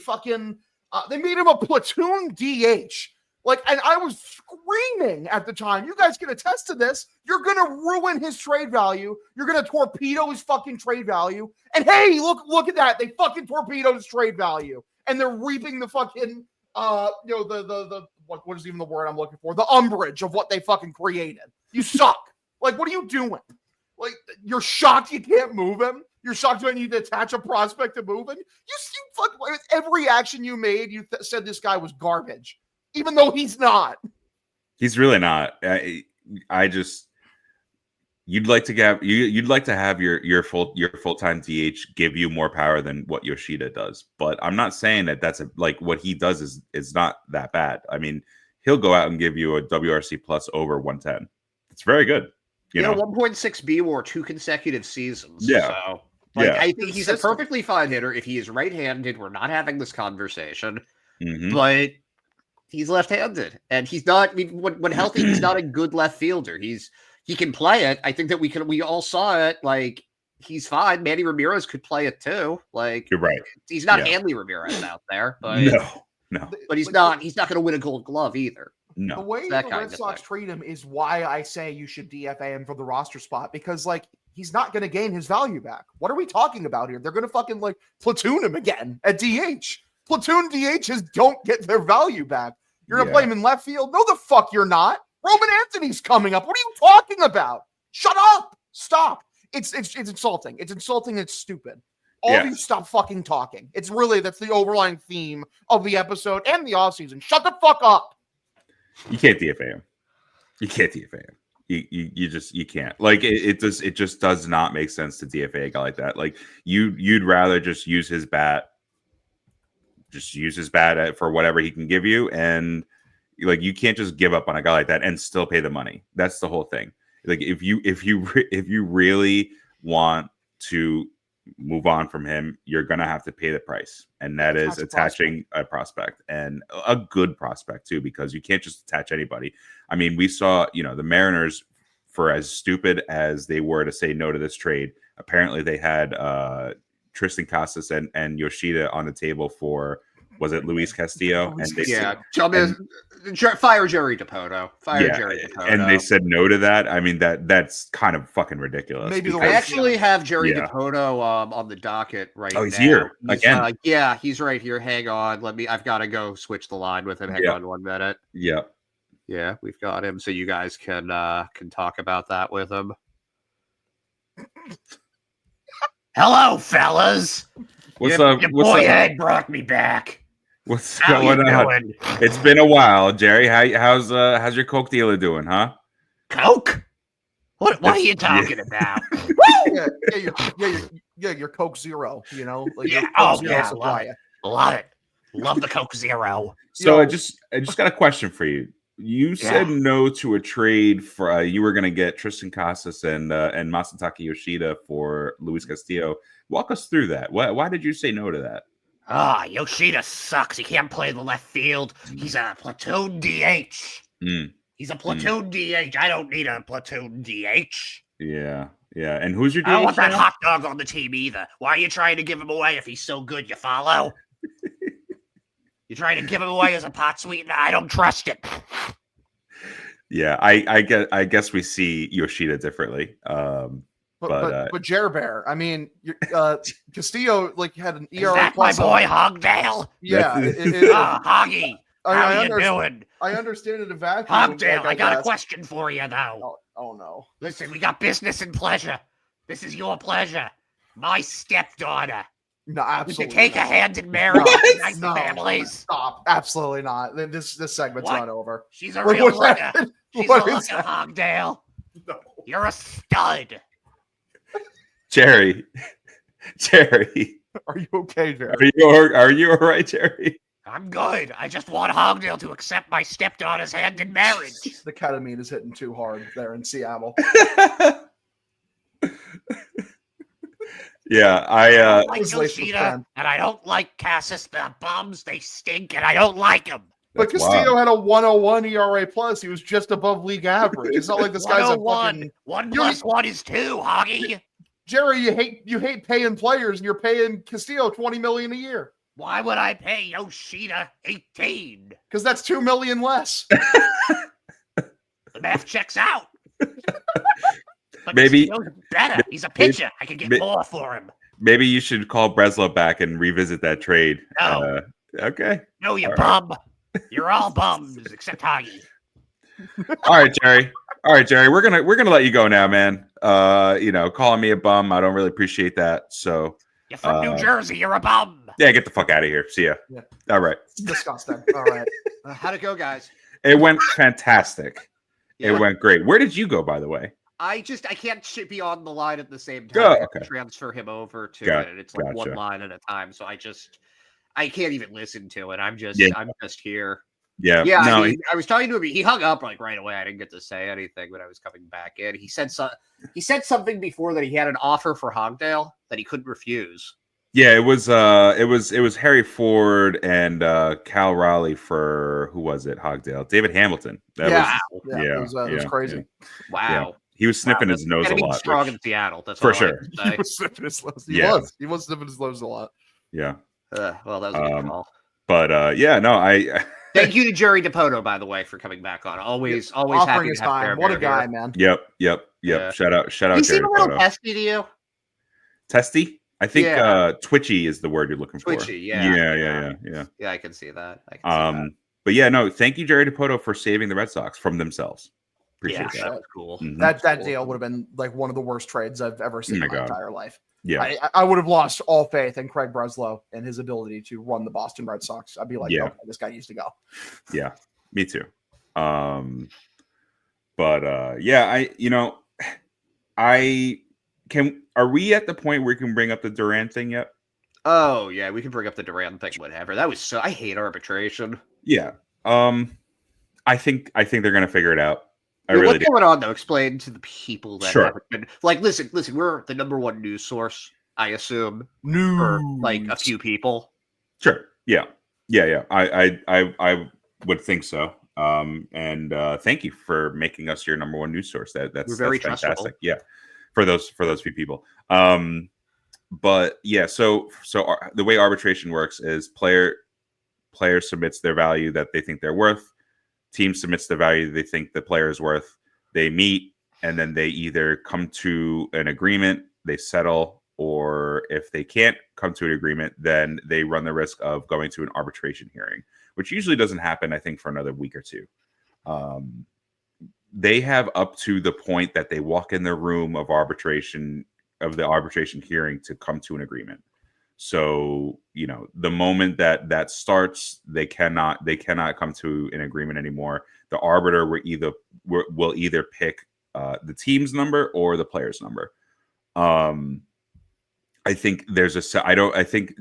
they made him a platoon DH. Like, and I was screaming at the time. You guys can attest to this. You're going to ruin his trade value. You're going to torpedo his fucking trade value. And hey, look at that. They fucking torpedoed his trade value. And they're reaping the fucking, what is even the word I'm looking for? The umbrage of what they fucking created. You suck. Like, what are you doing? Like, you're shocked you can't move him? You're shocked when you attach a prospect to move him? You fucking, with every action you made, you said this guy was garbage. Even though he's not. He's really not. You'd like to have your full-time DH give you more power than what Yoshida does. But I'm not saying that that's what he does is not that bad. I mean, he'll go out and give you a WRC plus over 110. It's very good. 1.6 B WAR 2 consecutive seasons. Yeah. So, I think he's a perfectly fine hitter. If he is right-handed, we're not having this conversation. Mm-hmm. But he's left-handed, and he's not. I mean, when healthy, he's not a good left fielder. He can play it. I think that we all saw it. Like, he's fine. Manny Ramirez could play it too. Like, you're right. He's not Hanley Ramirez out there, but no. But he's not going to win a Gold Glove either. No. The way the Red Sox treat him is why I say you should DFA him for the roster spot, because he's not going to gain his value back. What are we talking about here? They're going to fucking platoon him again at DH. Platoon DHs don't get their value back. You're going to play him in left field? No, the fuck you're not. Roman Anthony's coming up. What are you talking about? Shut up. Stop. It's insulting. It's insulting. It's stupid. All of you stop fucking talking. That's the overlying theme of the episode and the offseason. Shut the fuck up. You can't DFA him. You can't. Like it just does not make sense to DFA a guy like that. Like you'd rather just use his bat. Just use his bat for whatever he can give you, and like you can't just give up on a guy like that and still pay the money. That's the whole thing. Like if you really want to move on from him, you're gonna have to pay the price, and that is attaching a prospect, and a good prospect too, because you can't just attach anybody. I mean, we saw the Mariners, for as stupid as they were to say no to this trade, apparently they had Triston Casas and Yoshida on the table for, was it Luis Castillo? And they fire Jerry Dipoto. Jerry Dipoto. And they said no to that. I mean, that's kind of fucking ridiculous. Maybe I actually have Jerry Dipoto on the docket right now. Oh, he's here again. Yeah, he's right here. Hang on. I've got to go switch the line with him. Hang on 1 minute. Yeah. Yeah, we've got him. So you guys can talk about that with him. Hello, fellas. What's up? Your boy Ed brought me back. What's going on? It's been a while, Jerry. How's your Coke dealer doing, huh? Coke? What are you talking about? Your Coke Zero. Love it. Love the Coke Zero. So I just got a question for you. You said no to a trade for you were going to get Triston Casas and Masataka Yoshida for Luis Castillo. Walk us through that. Why did you say no to that? Yoshida sucks. He can't play the left field. He's a platoon DH. He's a platoon DH. I don't need a platoon DH. Yeah. And who's your DH? I don't want that hot dog on the team either. Why are you trying to give him away if he's so good? You follow? You're trying to give him away as a pot sweetener? I don't trust it. Yeah, I guess we see Yoshida differently. But Jer Bear, I mean, Castillo had an ERA. Is that my boy Hogdale? Yeah, Hoggy. How you doing? I understand it a vacuum. Hogdale, I got a question for you though. Oh no! Listen, we got business and pleasure. This is your pleasure. My stepdaughter. No, absolutely. Would you take a hand in marriage? Nice families. Stop. Absolutely not. This segment's not over. She's a real looker. She's a looker, Hogdale. No. You're a stud. Jerry. Are you okay, Jerry? Are you all right, Jerry? I'm good. I just want Hogdale to accept my stepdaughter's hand in marriage. The ketamine is hitting too hard there in Seattle. Yeah, I like Yoshida, and I don't like Casas. The bums, they stink, and I don't like them. But Castillo had a 101 ERA plus. He was just above league average. It's not like this guy's a fucking... 1 + 1 is 2, Hoggy. Jerry, you hate paying players, and you're paying Castillo $20 million a year. Why would I pay Yoshida 18? Because that's $2 million less. The math checks out. But maybe better. He's a pitcher. I could get more for him. Maybe you should call Breslow back and revisit that trade. No. Okay. No, you bum. Right. You're all bums except Hoggy. All right, Jerry. We're gonna let you go now, man. Calling me a bum, I don't really appreciate that. So you're from New Jersey. You're a bum. Yeah, get the fuck out of here. See ya. Yeah. All right. It's disgusting. All right. How'd it go, guys? It went fantastic. Yeah. It went great. Where did you go, by the way? I can't be on the line at the same time. Okay. Transfer him over to it, and it's like one line at a time. So I can't even listen to it. I'm just here. Yeah. Yeah. No, I was talking to him. He hung up right away. I didn't get to say anything when I was coming back in. He said something before that he had an offer for Hogdale that he couldn't refuse. Yeah, it was Harry Ford and Cal Raleigh for who was it? Hogdale. David Hamilton. It was crazy. Yeah. Wow. Yeah. He was sniffing his nose a lot. Strong in Seattle. That's for sure. He was sniffing his nose. He was sniffing his nose a lot. Yeah. Well, that was a good call. But I thank you to Jerry Dipoto, by the way, for coming back on. Always happy to have him. What a guy, man. Yep. Yeah. Shout out. He seemed a little testy to you. Testy? I think twitchy is the word you're looking for. Twitchy, yeah. Yeah, I can see that. But yeah, no, thank you, Jerry Dipoto, for saving the Red Sox from themselves. Appreciate that. That was cool. Mm-hmm. That deal would have been like one of the worst trades I've ever seen in my entire life. Yeah. I would have lost all faith in Craig Breslow and his ability to run the Boston Red Sox. I'd be like, okay, this guy needs to go. Yeah, me too. But are we at the point where we can bring up the Durant thing yet? Oh yeah, we can bring up the Durant thing, whatever. I hate arbitration. Yeah. I think they're gonna figure it out. What's going on though? Explain to the people that sure. haven't been listen, we're the number one news source, I assume. For like a few people. Sure. Yeah. I would think so. And thank you for making us your number one news source. That's very fantastic. Yeah. For those few people. But yeah, so the way arbitration works is player submits their value that they think they're worth. Team submits the value they think the player is worth. They meet, and then they either come to an agreement, they settle, or if they can't come to an agreement, then they run the risk of going to an arbitration hearing, which usually doesn't happen, I think, for another week or two. They have up to the point that they walk in the room of the arbitration hearing to come to an agreement. So, the moment that starts, they cannot come to an agreement anymore. The arbiter will either pick the team's number or the player's number. I think I think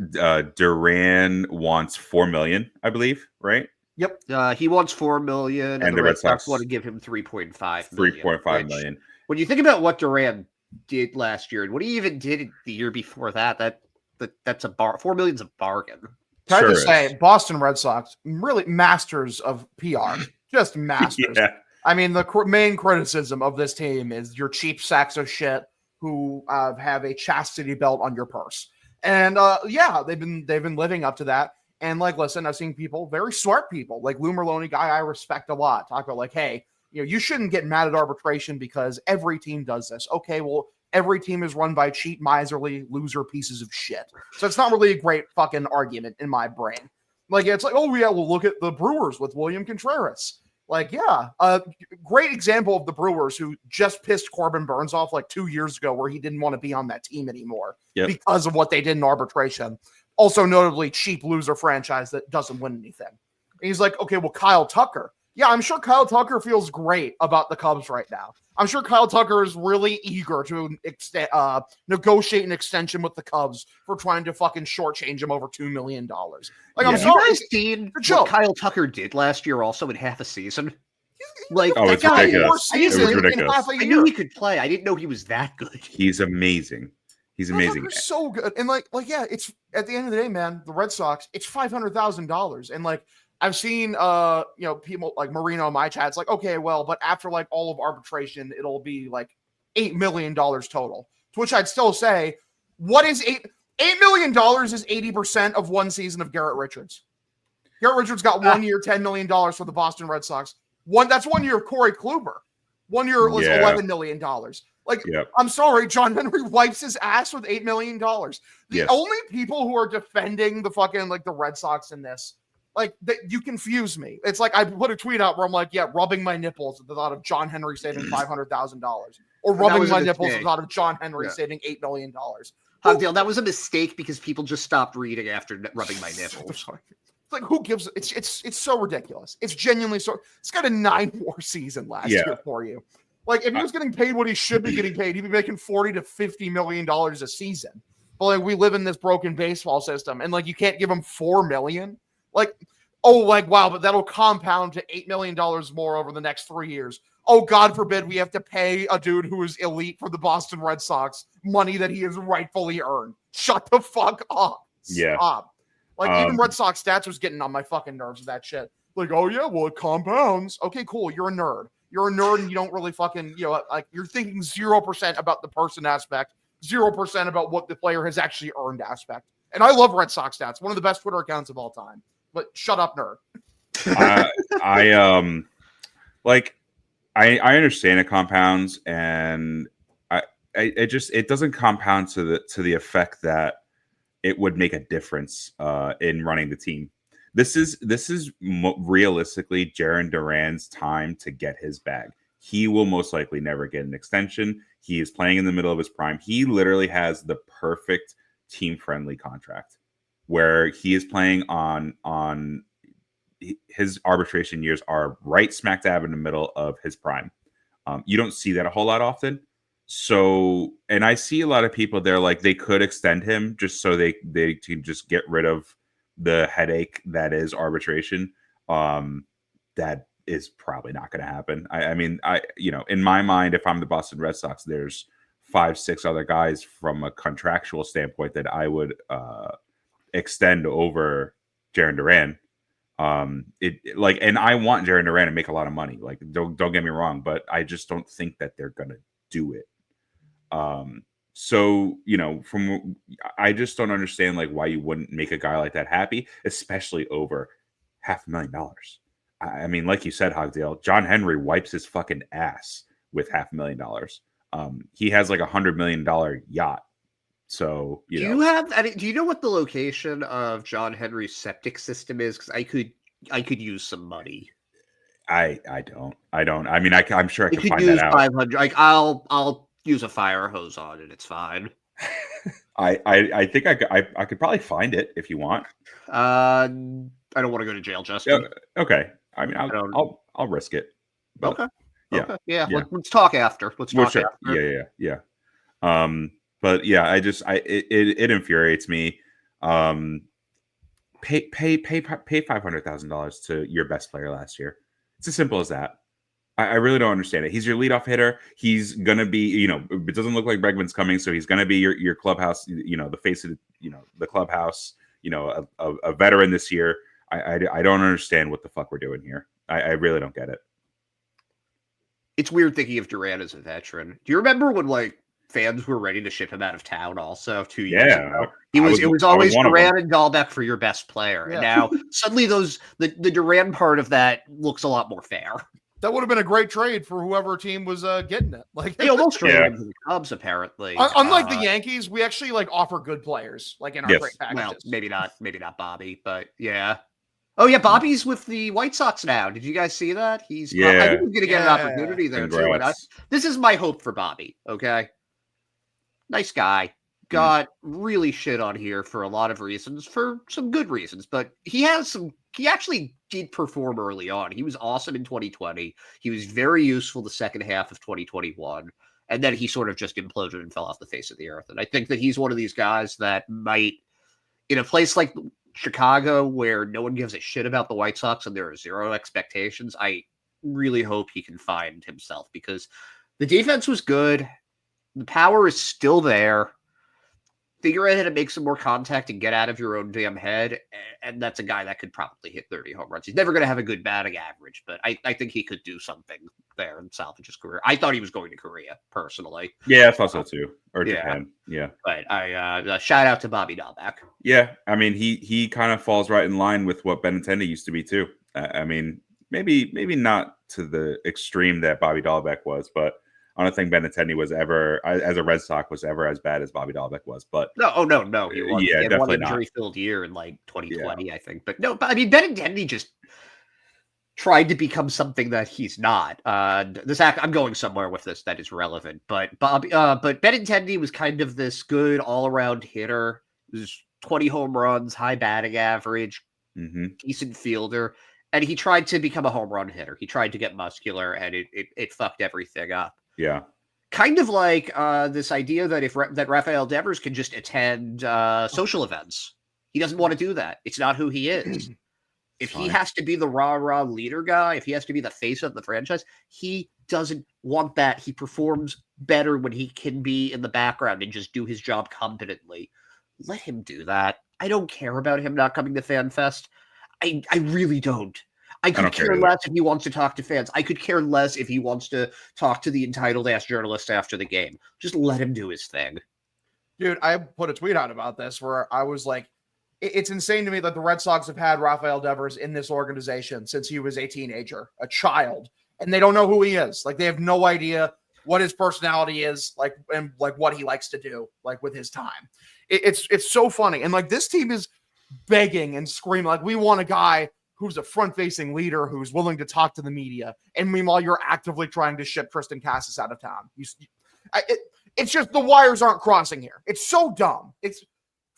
Duran wants $4 million, I believe, right? Yep. He wants $4 million, and the Red Sox want to give him $3.5 million. $3.5 million. When you think about what Duran did last year and what he even did the year before that's a $4 million's a bargain. Can I just say, Boston Red Sox, really masters of PR, just masters. Yeah. I mean, the main criticism of this team is your cheap sacks of shit who have a chastity belt on your purse. And they've been living up to that. And listen, I've seen people, very smart people, like Lou Merlone, guy I respect a lot, talk about hey, you shouldn't get mad at arbitration because every team does this. Okay, well, every team is run by cheap, miserly, loser pieces of shit. So it's not really a great fucking argument in my brain. It's oh yeah, well, look at the Brewers with William Contreras. Great example of the Brewers who just pissed Corbin Burns off 2 years ago where he didn't want to be on that team anymore because of what they did in arbitration. Also notably cheap loser franchise that doesn't win anything. And he's like, okay, well, Kyle Tucker. Yeah, I'm sure Kyle Tucker feels great about the Cubs right now. I'm sure Kyle Tucker is really eager to negotiate an extension with the Cubs for trying to fucking shortchange him over $2 million. I'm sorry. You guys seen what Kyle Tucker did last year also in half a season? It's ridiculous. It was ridiculous. I knew he could play. I didn't know he was that good. He's amazing. He's amazing. Tucker's so good. And it's at the end of the day, man, the Red Sox, it's $500,000. And I've seen, people like Marino in my chat. It's okay, well, but after all of arbitration, it'll be $8 million total. To which I'd still say, what is $8 million is 80% of one season of Garrett Richards. Garrett Richards got 1 year, $10 million for the Boston Red Sox. That's 1 year of Corey Kluber. 1 year was $11 million. I'm sorry, John Henry wipes his ass with $8 million. The only people who are defending the fucking the Red Sox in this, you confuse me. It's I put a tweet out where I'm rubbing my nipples at the thought of John Henry saving $500,000, or rubbing my nipples at the thought of John Henry saving $8 million. Hogdale, that was a mistake because people just stopped reading after rubbing my nipples. Who gives it's so ridiculous. It's genuinely so. It's got a 9-war season last year for you. If he was getting paid what he should be getting paid, he'd be making $40 to $50 million a season. But we live in this broken baseball system, and you can't give him $4 million. Wow, but that'll compound to $8 million more over the next 3 years. Oh, God forbid we have to pay a dude who is elite for the Boston Red Sox money that he has rightfully earned. Shut the fuck up. Stop. Even Red Sox stats was getting on my fucking nerves with that shit. Oh yeah, well, it compounds. Okay, cool. You're a nerd. You're a nerd and you don't really fucking, you're thinking 0% about the person aspect, 0% about what the player has actually earned aspect. And I love Red Sox stats. One of the best Twitter accounts of all time. But shut up, nerd. I understand it compounds, and it doesn't compound to the effect that it would make a difference in running the team. This is realistically Jarren Duran's time to get his bag. He will most likely never get an extension. He is playing in the middle of his prime. He literally has the perfect team-friendly contract where he is playing on his arbitration years are right smack dab in the middle of his prime. You don't see that a whole lot often. So, and I see a lot of people, they're like, they could extend him just so they can just get rid of the headache that is arbitration. That is probably not going to happen. I mean, in my mind, if I'm the Boston Red Sox, there's 5-6 other guys from a contractual standpoint that I would extend over Jarren Duran. And I want Jarren Duran to make a lot of money. Like, don't get me wrong, but I just don't think that they're gonna do it. So I just don't understand like why you wouldn't make a guy like that happy, especially over $500,000. I mean, like you said, Hogdale, John Henry wipes his fucking ass with $500,000. He has like $100 million yacht. So do you know what the location of John Henry's septic system is? Because I could use some money. I don't. I mean, I'm sure I could find use that out. 500. Like I'll use a fire hose on it. It's fine. I think I could probably find it if you want. I don't want to go to jail, Justin. Okay. I mean, I'll risk it. But, okay. Yeah. Okay. Yeah. Let's talk after. After. Yeah. But yeah, it infuriates me. Pay $500,000 to your best player last year. It's as simple as that. I really don't understand it. He's your leadoff hitter. He's gonna be, it doesn't look like Bregman's coming, so he's gonna be your clubhouse, the face of the clubhouse, a veteran this year. I don't understand what the fuck we're doing here. I really don't get it. It's weird thinking of Duran as a veteran. Do you remember when fans were ready to ship him out of town also 2 years ago? It was always Duran and Dahlbeck for your best player. Yeah. And now suddenly the Duran part of that looks a lot more fair. That would have been a great trade for whoever team was getting it. Like they almost traded him to the Cubs, apparently. Unlike the Yankees, we actually offer good players in our great packages. Well, maybe not Bobby, but yeah. Oh yeah, Bobby's with the White Sox now. Did you guys see that? I think he's going to get an opportunity there too. And this is my hope for Bobby. Okay, nice guy. Got really shit on here for a lot of reasons, for some good reasons, but he actually did perform early on. He was awesome in 2020. He was very useful the second half of 2021. And then he sort of just imploded and fell off the face of the earth. And I think that he's one of these guys that might, in a place like Chicago, where no one gives a shit about the White Sox and there are zero expectations, I really hope he can find himself, because the defense was good. The power is still there. Figure out how to make some more contact and get out of your own damn head. And that's a guy that could probably hit 30 home runs. He's never going to have a good batting average, but I think he could do something there and salvage his career. I thought he was going to Korea, personally. Yeah, I thought so too. Or Japan. Yeah. But I shout out to Bobby Dahlbeck. Yeah. I mean, he kind of falls right in line with what Benintendi used to be too. I mean, maybe not to the extreme that Bobby Dahlbeck was, but I don't think Benintendi was ever, as a Red Sox, was ever as bad as Bobby Dahlbeck was. But no, he wasn't. Yeah, he had definitely one injury-filled year in 2020, I think. But no, I mean, Benintendi just tried to become something that he's not. I'm going somewhere with this that is relevant. But Benintendi was kind of this good all-around hitter. He was 20 home runs, high batting average, decent fielder. And he tried to become a home run hitter. He tried to get muscular, and it fucked everything up. Yeah. Kind of like this idea that that Rafael Devers can just attend social events. He doesn't want to do that. It's not who he is. If he has to be the rah-rah leader guy, if he has to be the face of the franchise, he doesn't want that. He performs better when he can be in the background and just do his job competently. Let him do that. I don't care about him not coming to FanFest. I really don't. I could care less if he wants to talk to fans. I could care less if he wants to talk to the entitled-ass journalists after the game. Just let him do his thing. Dude, I put a tweet out about this where I was like, it's insane to me that the Red Sox have had Rafael Devers in this organization since he was a teenager, a child, and they don't know who he is. They have no idea what his personality is, and what he likes to do, with his time. It's so funny. And this team is begging and screaming, we want a guy who's a front-facing leader, who's willing to talk to the media. And meanwhile, you're actively trying to ship Triston Casas out of town. It's just the wires aren't crossing here. It's so dumb. It's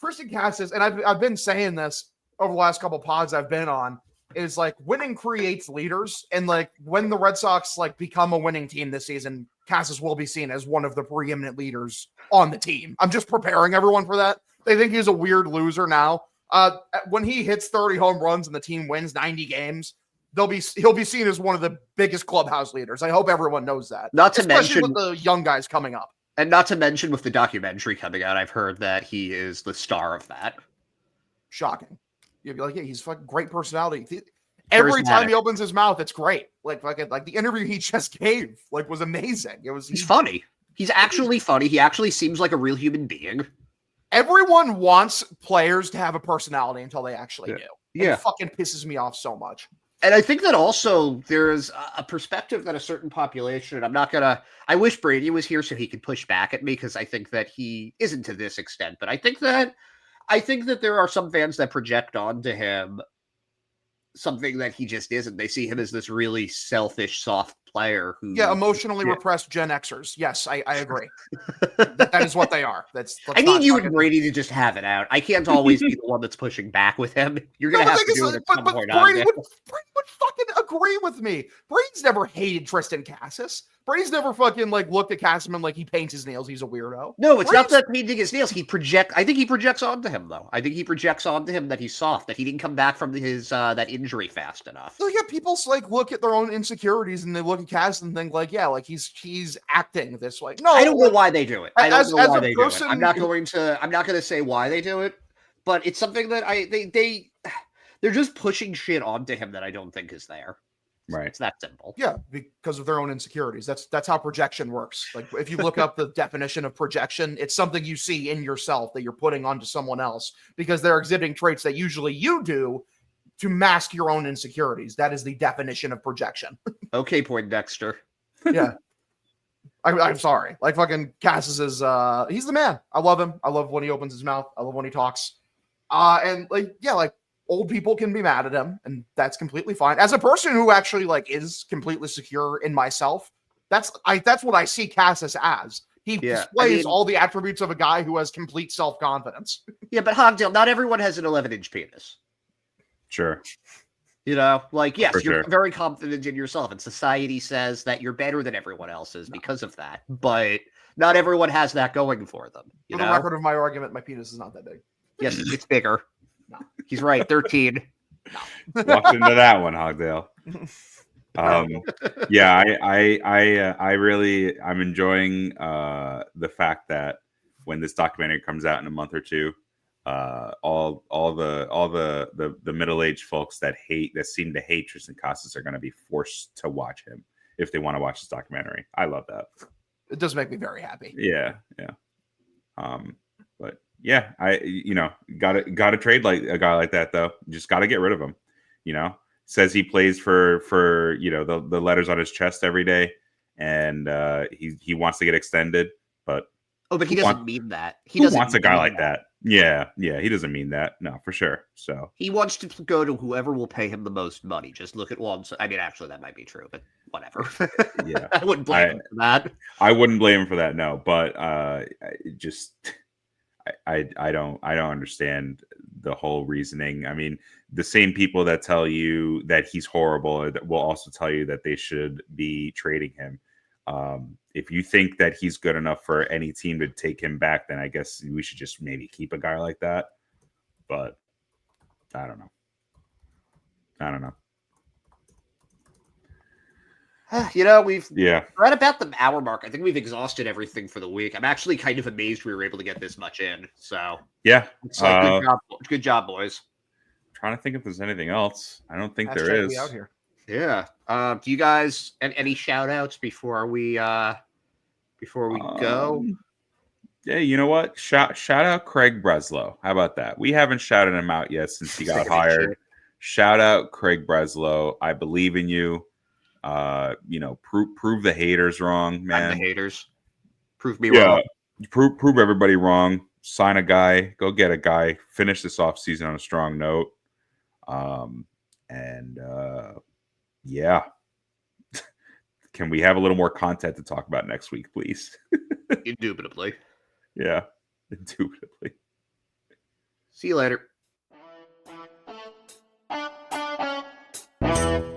Triston Casas, and I've been saying this over the last couple of pods I've been on. is like winning creates leaders. And like when the Red Sox like become a winning team this season, Casas will be seen as one of the preeminent leaders on the team. I'm just preparing everyone for that. They think he's a weird loser now. When he hits 30 home runs and the team wins 90 games, he'll be seen as one of the biggest clubhouse leaders. I hope everyone knows that. Not to especially mention with the young guys coming up. And not to mention with the documentary coming out, I've heard that he is the star of that. Shocking. You'd be like, yeah, he's fucking great personality. Every time he opens his mouth, it's great. Like the interview he just gave, like, was amazing. He's funny. He's actually funny. He actually seems like a real human being. Everyone wants players to have a personality until they actually do. Yeah. It fucking pisses me off so much. And I think that also there's a perspective that a certain population, and I wish Brady was here so he could push back at me, because I think that he isn't to this extent, but I think that there are some fans that project onto him something that he just isn't. They see him as this really selfish, soft player who emotionally repressed Gen Xers. Yes, I agree. that is what they are. I need you and Brady to just have it out. I can't always be the one that's pushing back with him. You're gonna have to do it at some point. Brady would fucking agree with me. Brady's never hated Triston Casas. Brady's never fucking like looked at Castleman like he paints his nails. He's a weirdo. No, it's not that painting his nails. I think he projects onto him though. I think he projects onto him that he's soft, that he didn't come back from his that injury fast enough. So yeah, people like look at their own insecurities and they look at Cass and think like, yeah, like he's acting this way. No, I don't know why they do it. I don't know why they do it. I'm not going to say why they do it, but it's something that they're just pushing shit onto him that I don't think is there. Right. It's that simple. Yeah, because of their own insecurities. That's how projection works. Like if you look up the definition of projection, it's something you see in yourself that you're putting onto someone else because they're exhibiting traits that usually you do to mask your own insecurities. That is the definition of projection. Okay, Poindexter. Yeah. I'm sorry. Like fucking Casas is he's the man. I love him. I love when he opens his mouth. I love when he talks. And like old people can be mad at him, and that's completely fine. As a person who actually like is completely secure in myself, that's what I see Casas as. He displays all the attributes of a guy who has complete self-confidence. Yeah, but Hogdale, not everyone has an 11-inch penis. Sure. You know, like, yes, you're very confident in yourself, and society says that you're better than everyone else is because of that, but not everyone has that going for them. For the record of my argument, my penis is not that big. Yes, it's bigger. No. He's right, 13. No. Walked into that one, Hogdale. I'm enjoying the fact that when this documentary comes out in a month or two, all the middle-aged folks that seem to hate Triston Casas are going to be forced to watch him if they want to watch this documentary. I love that. It does make me very happy. Yeah. But yeah, gotta trade like a guy like that though. Just gotta get rid of him. Says he plays for the letters on his chest every day, and he wants to get extended, but he doesn't mean that. Who wants a guy like that? Yeah, he doesn't mean that. No, for sure. So he wants to go to whoever will pay him the most money. Just look at one. I mean, actually, that might be true, but whatever. Yeah, I wouldn't blame him for that. I wouldn't blame him for that. No, but I don't understand the whole reasoning. I mean, the same people that tell you that he's horrible will also tell you that they should be trading him. If you think that he's good enough for any team to take him back, then I guess we should just maybe keep a guy like that. But I don't know. We're at about the hour mark. I think we've exhausted everything for the week. I'm actually kind of amazed we were able to get this much in. So yeah, it's good job, boys. Trying to think if there's anything else. I don't think there is. Out here. Yeah. Do you guys any shout outs before we go? Yeah, you know what? Shout out Craig Breslow. How about that? We haven't shouted him out yet since he got hired. Shout out Craig Breslow. I believe in you. Prove the haters wrong, man. I'm the haters. Prove me wrong. Prove everybody wrong. Sign a guy. Go get a guy. Finish this offseason on a strong note. Yeah. Can we have a little more content to talk about next week, please? Indubitably. Yeah, indubitably. See you later. Bye.